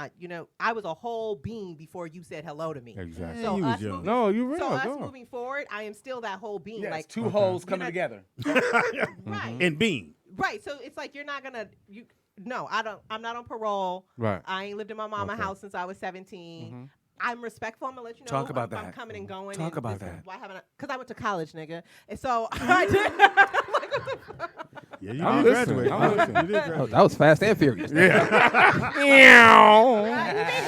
I was a whole being before you said hello to me. Exactly. So you was us young. moving, No, you're real. so us Go. moving forward, I am still that whole being. Yeah, like it's two holes coming not- together. right, and being. right. So it's like you're not gonna. No, I don't. I'm not on parole. Right. I ain't lived in my mama's Okay. house since I was 17. I'm respectful. I'm gonna let you know. Talk about if I'm that. coming and going. Talk and about this is that. Why haven't I? Because I went to college, nigga. And so I did. Yeah, you I'm did listening. graduate. I'm listening. You did Oh, graduate. that was fast and furious. Right, you made it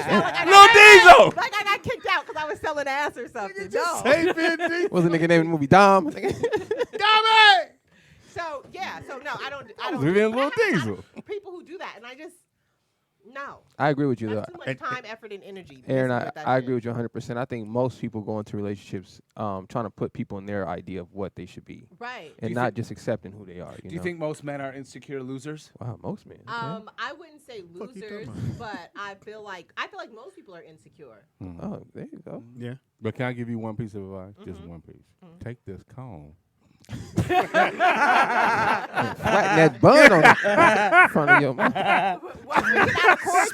sound like I Lil got- Diesel. Like I got kicked out because I was selling ass or something. No. Hey, Benji. What was the nigga name in the movie? Dom. Dummy! So yeah. So no, I don't. I was don't. living in but I Lil have a lot Diesel. of people who do that, and I just no. I agree with you though. That's too much time, effort, and energy. Aaron, messing with that I shit. agree with you 100%. I think most people go into relationships trying to put people in their idea of what they should be, Right. and you not think- just accepting who they are. Do you think most men are insecure losers? Wow, most men. Okay. I wouldn't wouldn't say Fuck you losers, talking but I feel like most people are insecure. Oh, there you go. Yeah. But can I give you one piece of advice? Just one piece. Take this comb. Flatten that bun on the front of your mouth.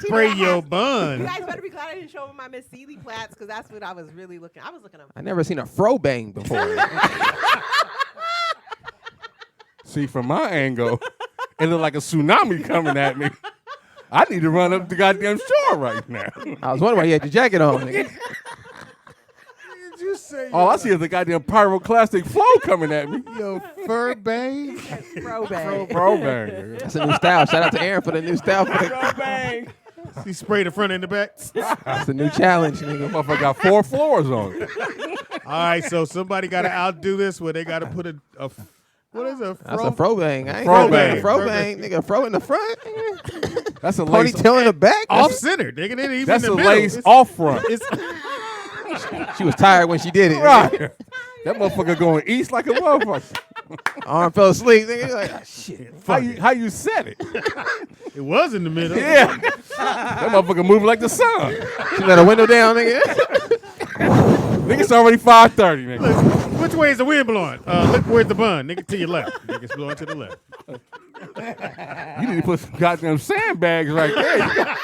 Spray your bun. You guys better be glad I didn't show them my Miss Seeley plats because that's what I was really looking. I was looking up. I never seen a fro bang before. See, from my angle, it looked like a tsunami coming at me. I need to run up the goddamn shore right now. I was wondering why you had your jacket on. Nigga. Did you say All I see is the goddamn pyroclastic flow coming at me. your fur bang? Fro bang. Bro bang. That's a new style. Shout out to Aaron for the new style. He sprayed the front and the back. That's a new challenge, nigga. Motherfucker got 4 floors on it. All right, so somebody got to outdo this where they got to put a what is a That's a fro bang. I ain't Fro fro bang. bang. Fro bang, nigga. Fro in the front. Nigga. That's a lace. Ponytail in the back. off center. They can even That's in a the middle. lace off front. She was tired when she did it. Right. That motherfucker going east like a motherfucker. Arm fell asleep. Nigga. Like, ah, shit. How you set it? It was in the middle. Yeah. That motherfucker moving like the sun. She let her window down, nigga. Nigga, it's already 5:30, nigga. Look, which way is the wind blowing? Look where's the bun, nigga, to your left. Nigga, it's blowing to the left. You need to put some goddamn sandbags right there.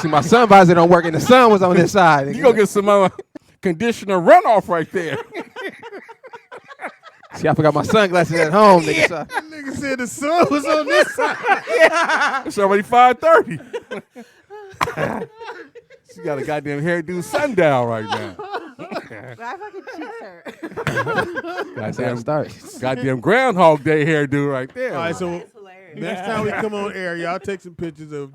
See, my sun visor don't work, and the sun was on this side. Nigga. You go get some conditioner runoff right there. See, I forgot my sunglasses at home, nigga. So Nigga said the sun was on this side. It's already 5:30. She got a goddamn hairdo sundial right now. My fucking cheeks hurt. Goddamn Groundhog Day hairdo right there. All right, so That's hilarious. next time we come on air, y'all take some pictures of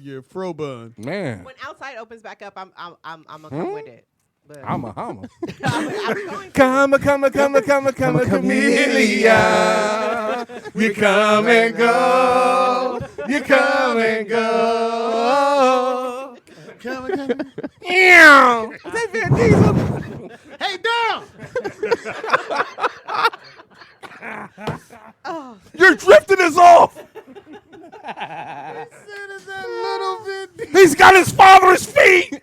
your fro bun. Man, When outside opens back up, I'm gonna come with it. But I'm a hummer. I'm going to. Come a chameleon. You come and go. You come and go. Ew. Is that Van Diesel? Hey, Dom! Your drifting is off. He's got his father's feet.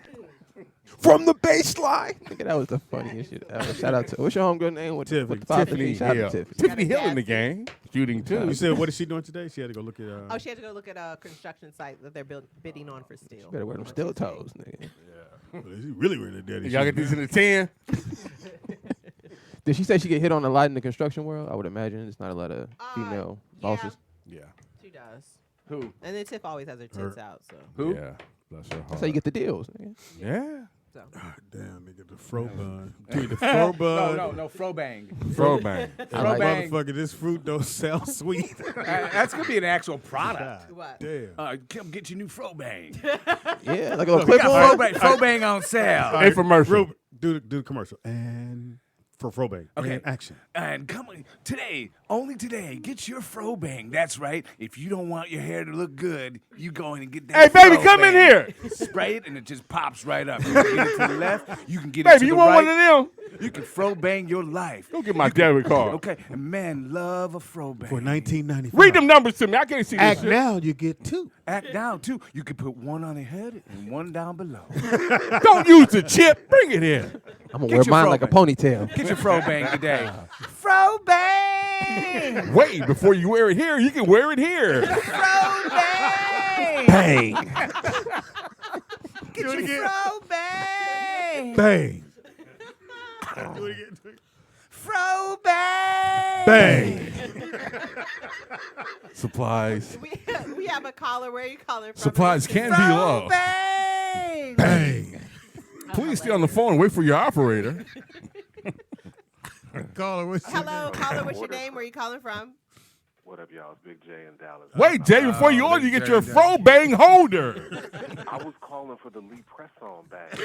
from the baseline. Nigga, that was the funniest shit ever. Shout out to what's your homegirl name? With Tiffany. the 5 Tiffany Shout out Hill. to Tiffany. Tiffany Hill in the game, shooting too. You said, what is she doing today? She had to go look at. Oh, she had to go look at a construction site that they're bidding on for steel. Better wear them steel toes, nigga. She really wearing a daddy. Y'all get these in the 10. Did she say she get hit on a lot in the construction world? I would imagine it's not a lot of female bosses. Yeah. She does. Who? And then Tiff always has her tits out. So. Who? Yeah. Bless her heart. That's how you get the deals, nigga. Yeah. So. Damn, nigga, the fro bun. Dude, the fro bun. No, fro bang. Fro bang. Fro bang. Motherfucker, this fruit don't sound sweet. That's gonna be an actual product. What? Damn. Come get your new fro bang. Yeah, like a little We got clipboard. fro bang on sale. Infomercial. Do the commercial. And for fro bang. Okay. And action. And come on, today, only today, get your fro bang. That's right. If you don't want your hair to look good, you go in and get that. Hey, baby, fro come in bang. here. Spray it, and it just pops right up. You can get it to the left. You can get it Baby, to you the want right. one of them? You can fro bang your life. Go get my debit card. Okay, and men love a fro bang. For $19.95. Read them numbers to me. I can't see this Act shit. now, you get two. Act down too. You can put one on the head and one down below. Don't use the chip. Bring it in. I'm gonna Get wear your mine fro like a bang. ponytail. Get your fro bang today. Fro bang. Wait, before you wear it here, you can wear it here. Fro bang. Bang. Get your fro bang. Bang. Do it again. Fro bang. Bang. Supplies. We have a caller. Where are you calling from? Supplies can be low. Fro bang. Bang. Please stay on the phone and wait for your operator. Caller, what's your Hello, caller. What's your name? Where are you calling from? What up, y'all? It's Big J in Dallas. Wait, Jay, before you order, you get your fro bang holder. I was calling for the Lee press-on bag. That's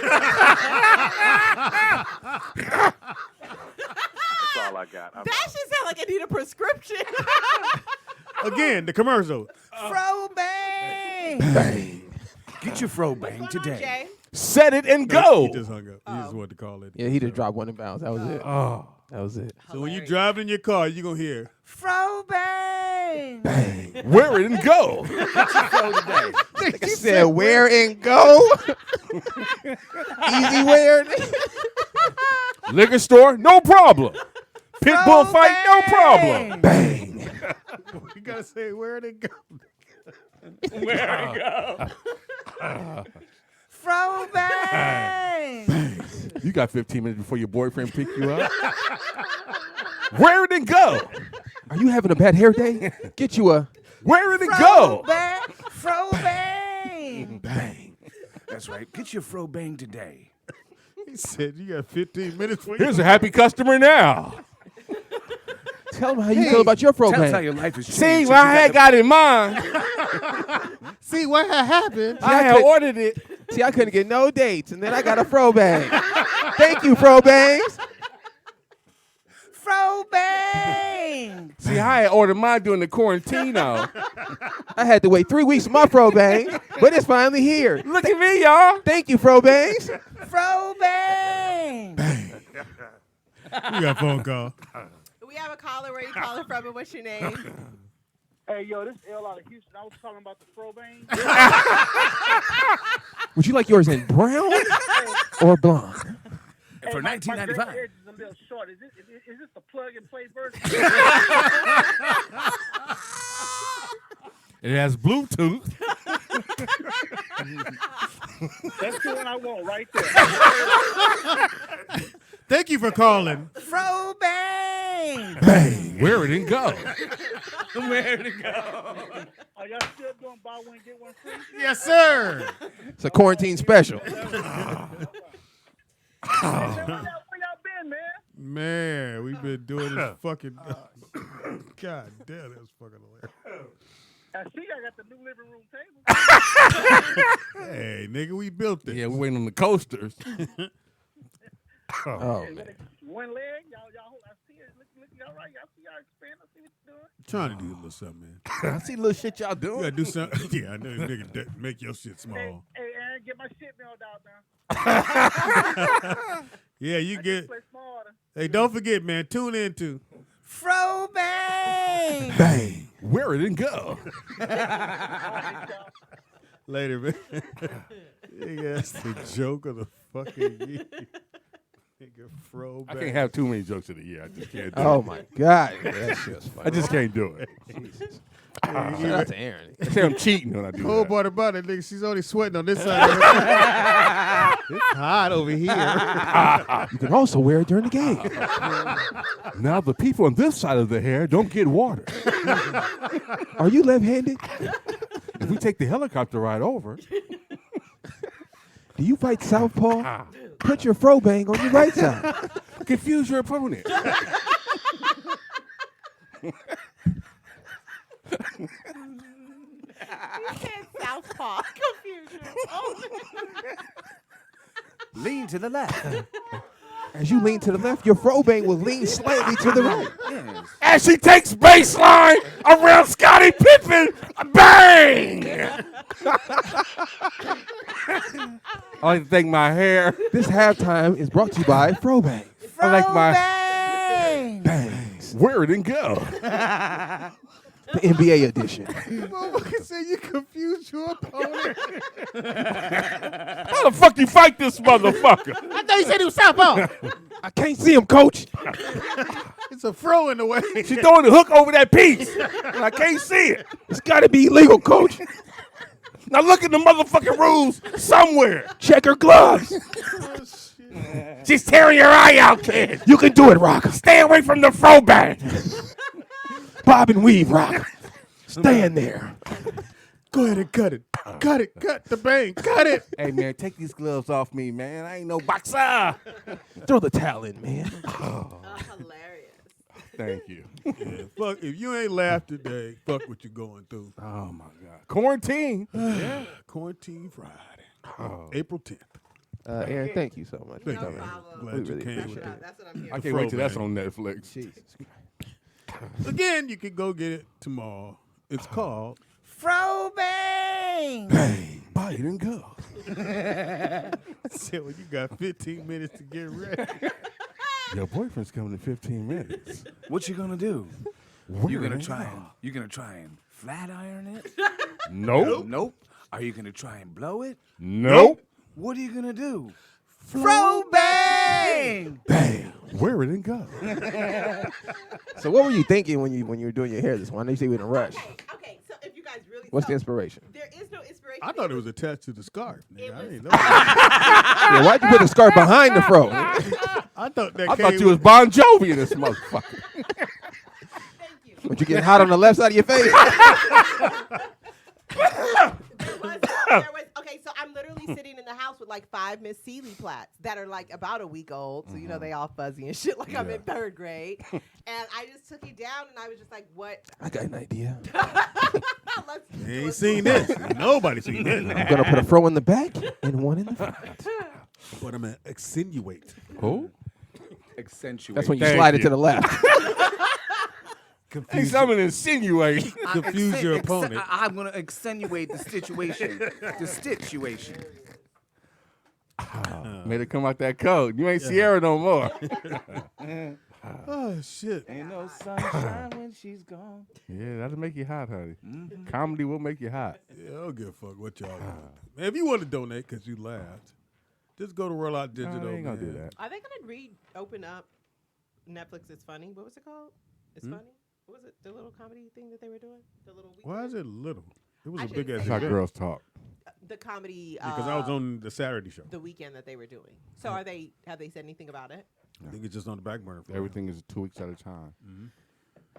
all I got. I'm That out. should sound like I need a prescription. Again, the commercial. Fro bang. Bang. Get your fro bang What's going on, today. Jay? Set it and go. He just hung up. He just wanted to call it. Yeah, he just dropped one in bounds. That was it. Oh. That was it. So when you drive in your car, you're going to hear. Fro bang. bang. Wear it and go. She said, "Wear and go." Easy wear. Liquor store, no problem. Pit bull fight, no problem. Bang. You gotta say where it go. Where it go? Fro bang. You got 15 minutes before your boyfriend pick you up. Wear it and go. Are you having a bad hair day? Get you a Wear it and go. Fro bang. Bang. That's right. Get your fro bang today. He said you got 15 minutes for Here's a happy customer now. Tell them how you feel about your fro Tell us how bang. your life has changed. See since what you I had got in mind. See what had happened. I had ordered it. See, I couldn't get no dates, and then I got a fro bang. Thank you, fro bangs. Fro bang. See, I had ordered mine during the quarantine. I had to wait 3 weeks for my fro bang, but it's finally here. Look at me, y'all. Thank you, fro bangs. Fro bang. We got a phone call. We have a caller. Where you calling from and what's your name? Hey, yo, this is L out of Houston. I was calling about the fro bang. Would you like yours in brown or blonde? For My $19.95. gray edge is a little short. Is this the plug-and-play version? It has Bluetooth. That's the one I want right there. Thank you for calling. Fro bang. Bang. Wear it and go. Where to go? Are y'all still doing buy one, get one free? Yes, sir. It's a quarantine special. Where y'all been, man? Man, we've been doing this fucking. God damn, that was fucking hilarious. I see I got the new living room table. Hey, nigga, we built this. Yeah, we're waiting on the coasters. Oh, man. One leg, y'all. I see it. Look, y'all right. Y'all see y'all expand. I see what you're doing. Trying to do a little something, man. I see little shit y'all You doing. gotta do something. Yeah, I know, nigga. Make your shit small. Hey, Aaron, get my shit mailed out now. Yeah, you I get. just play smarter. Hey, don't forget, man. Tune in to Fro bang. Bang. Wear it and go. Later, man. Nigga, that's the joke of the fucking year. Nigga, fro I bang. can't have too many jokes of the year. I just can't do Oh, it. my God. That's just funny. I just can't do it. Jesus. Shout out to Aaron. I say I'm cheating when I do Whole that. part about it, nigga. She's only sweating on this side of her. It's hot over here. You can also wear it during the game. Now the people on this side of the hair don't get water. Are you left-handed? If we take the helicopter ride over, Do you fight southpaw? Put your fro bang on your right side. confuse your opponent. You said southpaw. Confusion. Oh, Lean to the left. As you lean to the left, your fro bang will lean slightly to the right. Yes. As she takes baseline around Scottie Pippen, bang! I like to thank my hair. This halftime is brought to you by fro bang. I like my bang. Bangs. wear it and go. The NBA edition. Motherfucker said you confused your opponent. How the fuck you fight this motherfucker? I thought you said he was southpaw. I can't see him, coach. It's a fro in the way. She's throwing the hook over that piece, and I can't see it. It's got to be illegal, coach. Now look at the motherfucking rules somewhere. Check her gloves. She's tearing your eye out, kid. You can do it, Rock. Stay away from the fro bang. Bob and weave, Rock. Stay in there. Go ahead and cut it. Cut it. Cut the bang. Cut it. Hey, man, take these gloves off me, man. I ain't no boxer. Throw the towel in, man. oh, hilarious. Thank you. Yeah, fuck, if you ain't laughed today, fuck what you're going through. Oh, my God. Quarantine. Yeah. Quarantine Friday. April 10th. Aaron, thank you so much. Thank No you, man. problem. Glad We you really came with appreciate that. it. That's what I'm here I for. can't wait till that's Fro on Netflix. Jesus Christ. Again, you can go get it tomorrow. It's called Fro bang. Bang. Buy it and go. I said, well, you got 15 minutes to get ready. Your boyfriend's coming in 15 minutes. What you gonna do? You're gonna try and flat iron it? Nope. Nope. Are you gonna try and blow it? Nope. What are you gonna do? Throw bang! Bang. Where it didn't go. So what were you thinking when you were doing your hair this morning? I know you say you were in a rush. Okay, so if you guys really What's the so inspiration? there is no inspiration. I thought it was attached to the scarf. Nigga. It I was- didn't know. Yeah, why'd you put the scarf behind the fro? I thought that I came thought you was Bon Jovi in this motherfucker. Thank you. But you getting hot on the left side of your face? Okay, so I'm literally sitting in the house with like 5 Miss Seeley plaits that are like about a week old. So, you know, they all fuzzy and shit like I'm in 3rd grade. And I just took it down and I was just like, what? I got an idea. Let's You do ain't it. seen this. Nobody seen this. I'm gonna put a fro in the back and one in the front. But I'm gonna accentuate. Who? Accentuate. That's when you Thank slide it you. to the left. Hey, Confuse, something insinuate. confuse your opponent. I'm gonna accentuate the situation. The situation. Made it come out that code. You ain't Sierra no more. Oh shit. Ain't no sunshine when she's gone. Yeah, that'll make you hot, honey. Comedy will make you hot. Yeah, I don't give a fuck what y'all do. Man, if you want to donate because you laughed, just go to Roll Out No, Digital. they ain't gonna do man. that. Are they going to open up Netflix Is Funny? What was it called? It's Funny? What was it? The little comedy thing that they were doing? The little Why is it little? It was I a shouldn't big ass say That's how event. girls talk. the comedy Because I was on the Saturday show. the weekend that they were doing. So have they said anything about it? I think it's just on the back burner for Everything is 2 weeks at a time.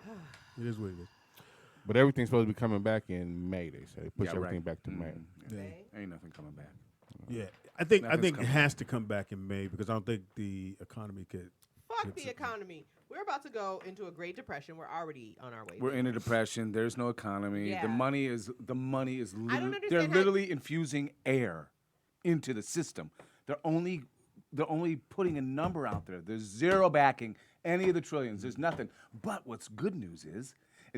now. It is what it is. But everything's supposed to be coming back in May, they say. Push Yeah, everything right. back to May. Ain't nothing coming back. Yeah, I think Nothing's it coming. has to come back in May because I don't think the economy could. Fuck the economy. We're about to go into a Great Depression. We're already on our way. We're in a depression. There's no economy. Yeah. The money is don't they're understand how- literally infusing air into the system. They're only putting a number out there. There's zero backing any of the trillions. There's nothing. But what's good news is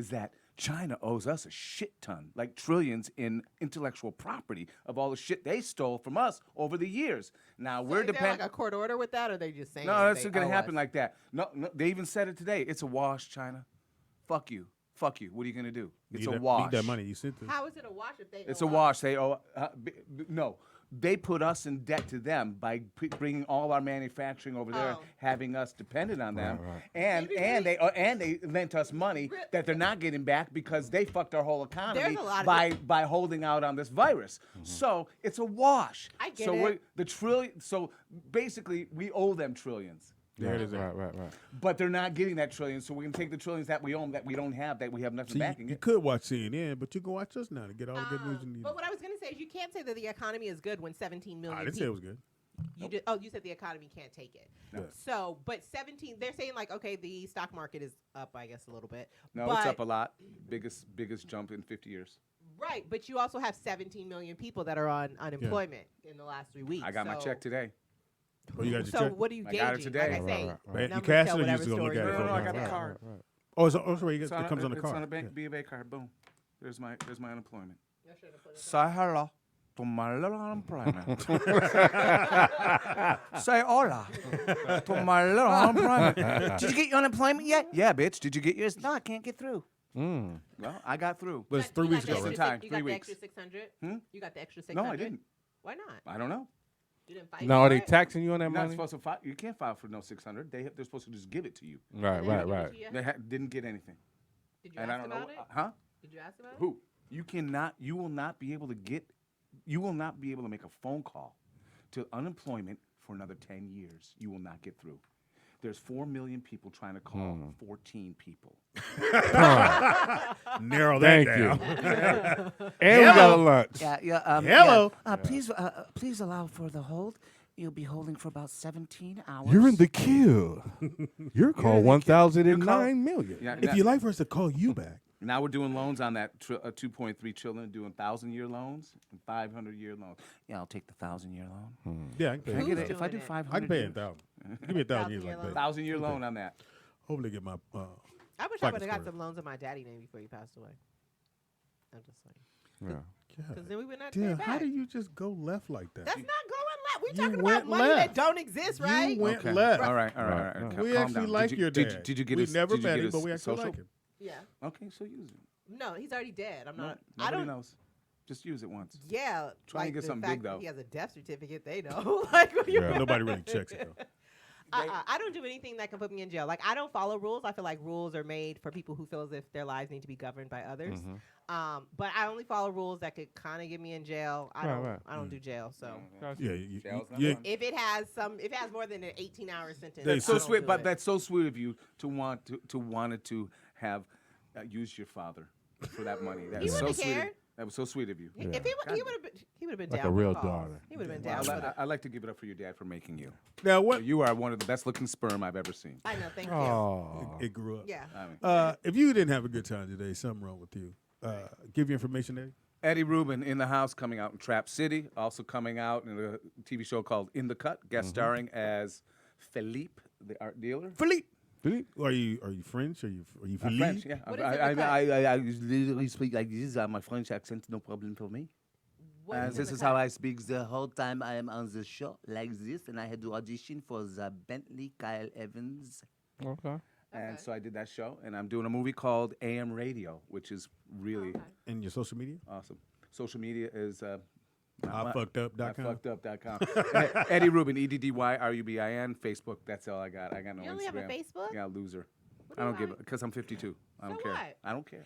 that China owes us a shit ton, like trillions in intellectual property of all the shit they stole from us over the years. Now So we're is there dependent. like a court order with that, or are they just saying? No, that's they not going owe to happen us? like that. No, they even said it today. It's a wash, China. Fuck you. Fuck you. What are you going to do? It's a wash. Need that money you sent to. How is it a wash if they? It's owe a us? wash. They owe. No, they put us in debt to them by bringing all our manufacturing over there, Oh. having us dependent on them, right. and Maybe they lent us money that they're not getting back because they fucked our whole economy There's a lot of by holding out on this virus. So it's a wash. I get so it. We're, the trillion. So basically, we owe them trillions. There it is. Right. But they're not getting that trillion, so we're gonna take the trillions that we own, that we don't have, that we have nothing So backing you it. could watch CNN, but you can watch us now to get all the good news you need. But what I was going to say is you can't say that the economy is good when 17 million I didn't say people. it was good. You did. Oh, you said the economy can't take it. No. So, but 17. They're saying like, okay, the stock market is up, I guess, a little bit. No, but, it's up a lot. Biggest jump in 50 years. Right, but you also have 17 million people that are on unemployment in the last 3 weeks. I got my check today. Oh, you got your So check? what are you I gauging? got it today. Like I say, Right. You numbers cash tell it or you whatever just gonna look story at it? you're No, I going got the to card. Oh, it's sorry, It's it comes on the card. It's on a Yeah. B of A card. Boom. There's my unemployment. Say hello to my little unemployment. Say hola to my little unemployment. Did you get your unemployment yet? Yeah, bitch. Did you get yours? No, I can't get through. Well, I got through. But it's 3 weeks ago, Just in right? time. You 3 got the weeks. extra 600. Hmm? You got the extra 600. No, I didn't. Why not? I don't know. You didn't fight. Now, for are they it? taxing you on that You're not money? supposed to file. You can't file for no 600. They're supposed to just give it to you. Right. Did they give it to you? They didn't get anything. Did you And I ask don't know. about it? Huh? Did you ask about it? Who? You will not be able to get. You will not be able to make a phone call to unemployment for another 10 years. You will not get through. There's 4 million people trying to call 14 people. Narrow that Thank you. down. And we got a lunch. Hello. Please allow for the hold. You'll be holding for about 17 hours. You're in the queue. You're call in the queue. 1,009 million. Yeah, If you'd like for us to call you back, now we're doing loans on that 2.3 trillion, doing 1,000-year loans and 500-year loans. Yeah, I'll take the 1,000-year loan. yeah, I can Can pay I Who's get it? If I doing do it? 500, I can pay it 1,000. Give me 1,000 years. 1,000-year I can pay. loan. 1,000-year loan on that. Hopefully, get my. I wish I Like would have a got story. some loans on my daddy name before he passed away. I'm just saying. Yeah. Because then we would not Damn, pay how back. do you just go left like that? That's not going left. We're You talking went about money left. that don't exist, right? You went Okay. left. All right. Right. Calm We down. actually like your dad. Did you get we his, never did you met get him, his but we actually social? like him. Yeah. Okay, so use it. No, he's already dead. I'm No, not. I nobody don't. knows. Just use it once. Yeah. Try and get the something fact big, though. that he has a death certificate. They know. Like Yeah. Nobody really checks it though. I don't do anything that can put me in jail. Like I don't follow rules. I feel like rules are made for people who feel as if their lives need to be governed by others. But I only follow rules that could kind of get me in jail. I don't do jail. So Yeah, if it has more than an 18-hour sentence, That's I so don't sweet, do but it. that's so sweet of you to want to have use your father for that money. That He was so wouldn't sweet. cared. That was so sweet of you. If he would have been Like down a for real the cause. daughter. He would have been Well, down. For the, I like to give it up for your dad for making you. Now what? You are one of the best looking sperm I've ever seen. I know. Thank you. Oh. It grew up. Yeah. I mean, If you didn't have a good time today, something wrong with you. Give your information there. Eddie Rubin in the house, coming out in Trap City, also coming out in a TV show called In the Cut, guest starring as Philippe, the art dealer. Philippe. Are you French? Are you Philippe? French, yeah. What is In the Cut? I literally speak like this. My French accent, no problem for me. What is This In is the how Cut? I speak the whole time I am on the show, like this. And I had to audition for the Bentley Kyle Evans. Okay. And so I did that show. And I'm doing a movie called AM Radio, which is really And your social media? awesome. Social media is... ifuckedup.com. ifuckedup.com. Eddie Rubin, EDDYRUBIN. Facebook, that's all I got. I got no You Instagram. only have a Facebook? Yeah, loser. What I do don't you give it because I'm 52. I don't So care. what? I don't care.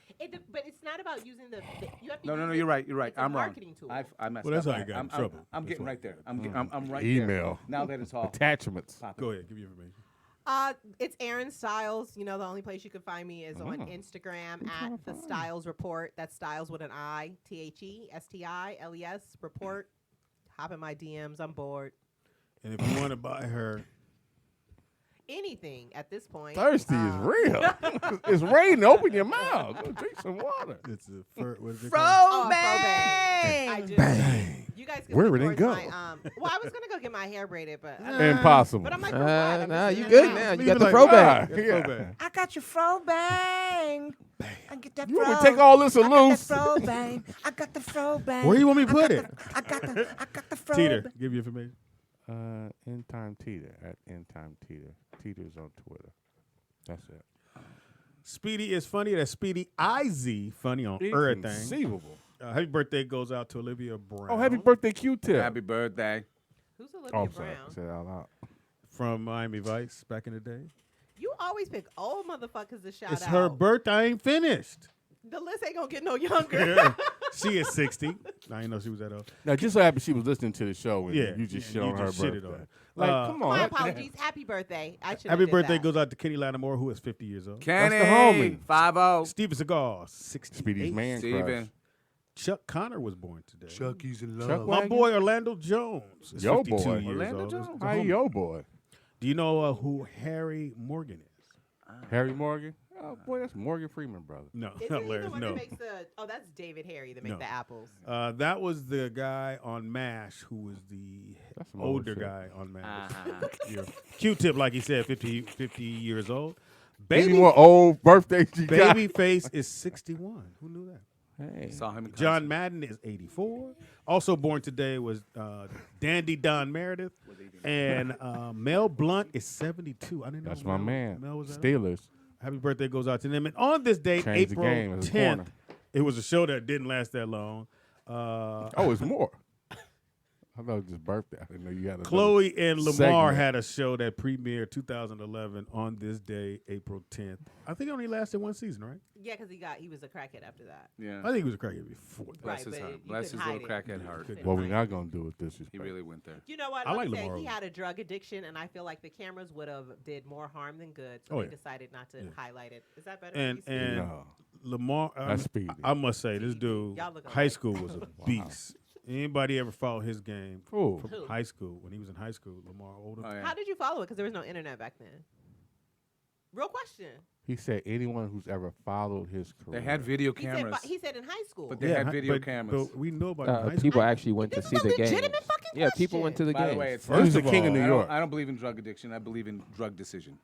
But it's not about using the you have to No, use you're right. You're right. It's a I'm wrong. marketing tool. I messed Well, that's up. how you got in I'm trouble. getting right there. I'm right there. Email. Now that it's all Attachments. popping. Go ahead. Give your information. It's Aaron Styles. You know, the only place you can find me is on Instagram at the Styles Report. That's Styles with an I, THESTILES Report. Hop in my DMs. I'm bored. And if you want to buy her, Anything at this point. Thirsty is real. It's raining. Open your mouth. Go drink some water. it's a what is it called? Oh, I do. You guys can Where look would it towards go? my, well, I was gonna go get my hair braided, but Impossible. But I'm like, for what? I'm Nah, just you in good the now. house. You Leave got it the like fro that. bag. Get the fro bag. I got your fro bang. I get that You want me to take all this and loose? fro bang. I got the fro bang. Where you want me to put it? I got the fro Teeter, give your information. End Time Teeter at End Time Teeter. Teeter's on Twitter. That's it. Speedy is funny. That's Speedy IZ funny on everything. Inconceivable. Happy birthday goes out to Olivia Brown. Oh, happy birthday, Q-Tip. Happy birthday. Who's Oh, Olivia I'm sorry. Brown? I said it out loud. From Miami Vice back in the day. You always pick old motherfuckers to shout It's out. her birthday. I ain't finished. The list ain't gonna get no younger. She is 60. I didn't know she was that old. Now, just so happy she was listening to the show and Yeah, you just yeah, shit you on her just shitted birthday. on her. Like, Uh, come My on. apologies. Happy birthday. I should. Happy birthday that. goes out to Kenny Lattimore, who is 50 years old. Kenny. the homie. 5-0. Steven Seagal, 68. Speedy's man crush. Steven. Chuck Connor was born today. Chucky's in Chuck My Wagon? boy Orlando Jones is Yo 52 boy. years Orlando old. Jones? It's a Hi, homie. yo, boy. Do you know who Harry Morgan is? Harry Morgan? Oh, boy, that's Morgan Freeman, brother. No, Isn't not he Larry. the one No. that makes the? Oh, that's David Harry that makes No. the apples. That was the guy on MASH who was the That's some older old shit. guy on MASH. Yeah. Q-Tip, like he said, 50 years old. Any Baby, more old birthdays you got? Babyface is 61. Who knew that? Hey. Saw him in John Madden is 84. Also born today was Dandy Don Meredith. And Mel Blunt is 72. I didn't know That's my Mel- man. Mel was that old. Steelers. Happy birthday goes out to them. And on this date, Changed the April game as a 10th, corner. it was a show that didn't last that long. Oh, it's more. I thought it was just birthday. I didn't know you had another Chloe and Lamar segment. had a show that premiered 2011 on this day, April 10th. I think it only lasted one season, right? Yeah, because he was a crackhead after that. Yeah. I think he was a crackhead before that. Bless his but heart. you Bless couldn't his little hide it. crackhead heart. Couldn't What hide we're it. not going to do with this is He really went there. You know what? I like I'm gonna say Lamar he Odom. had a drug addiction, and I feel like the cameras would have did more harm than good, so Oh, they yeah. decided not to highlight it. Is that better? And for you, Steve? No. Lamar, That's Speedy. I must say, this dude, Y'all look high alike. school was a beast. Anybody ever followed his game Who? from Who? high school? When he was in high school, Lamar Odom. Oh, yeah. How did you follow it? Because there was no internet back then. Real question. He said anyone who's ever followed his career. They had video He said, cameras. he said in high school. But they had hi- video but- cameras. But we know about it in high school. People actually went to This see is a the game. legitimate fucking Yeah, people question. went to the By the game. way, it's He was the First of king of all, New I York. don't believe in drug addiction. I believe in drug decision.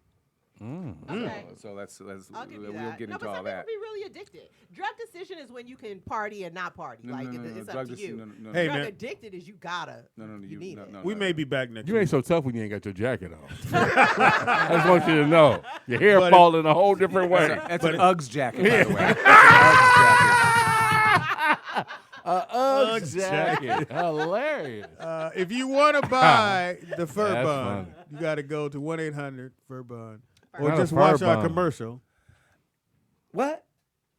Okay. So let's I'll give you we'll that. get No, into but all some that. people be really addicted. Drug decision is when you can party and not party. No, like no, no, it's no, up to you. no, Hey, Drug man. addicted is you gotta. No, you need it. We may be back next You week. ain't so tough when you ain't got your jacket on. I just want you to know. Your hair But falling a whole different way. That's an Uggs jacket, by the way. That's an Uggs jacket. Uggs jacket. Hilarious. If you want to buy the fur That's bun, funny. you got to go to 1-800-FUR-BUN. Or Not a just fur watch our bun. commercial. What?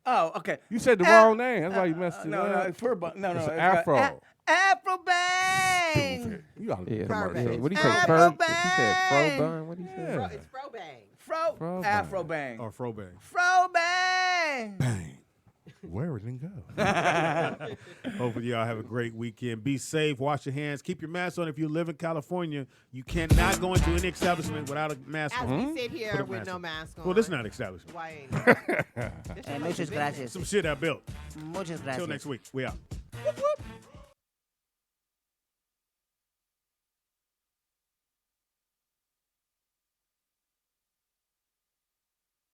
Oh, okay. You said the wrong name. That's why you messed it No, up. fur bun. No, It's no. Afro. Afro bang. You got Yeah, Fur-bang. what do you say? Afro He said fro bang. bun. What do you say? Yeah. It's fro bang. Fro. Afro bang. Or fro bang. Fro bang. Bang. Where it didn't go. Hopefully y'all have a great weekend. Be safe. Wash your hands. Keep your mask on. If you live in California, you cannot go into any establishment without a mask As on. we sit Put here a with mask no on. mask on. Well, this is not an establishment. Why ain't it? Muchas gracias. Some shit I built. Muchas gracias. Till next week. We out. Whoop, whoop.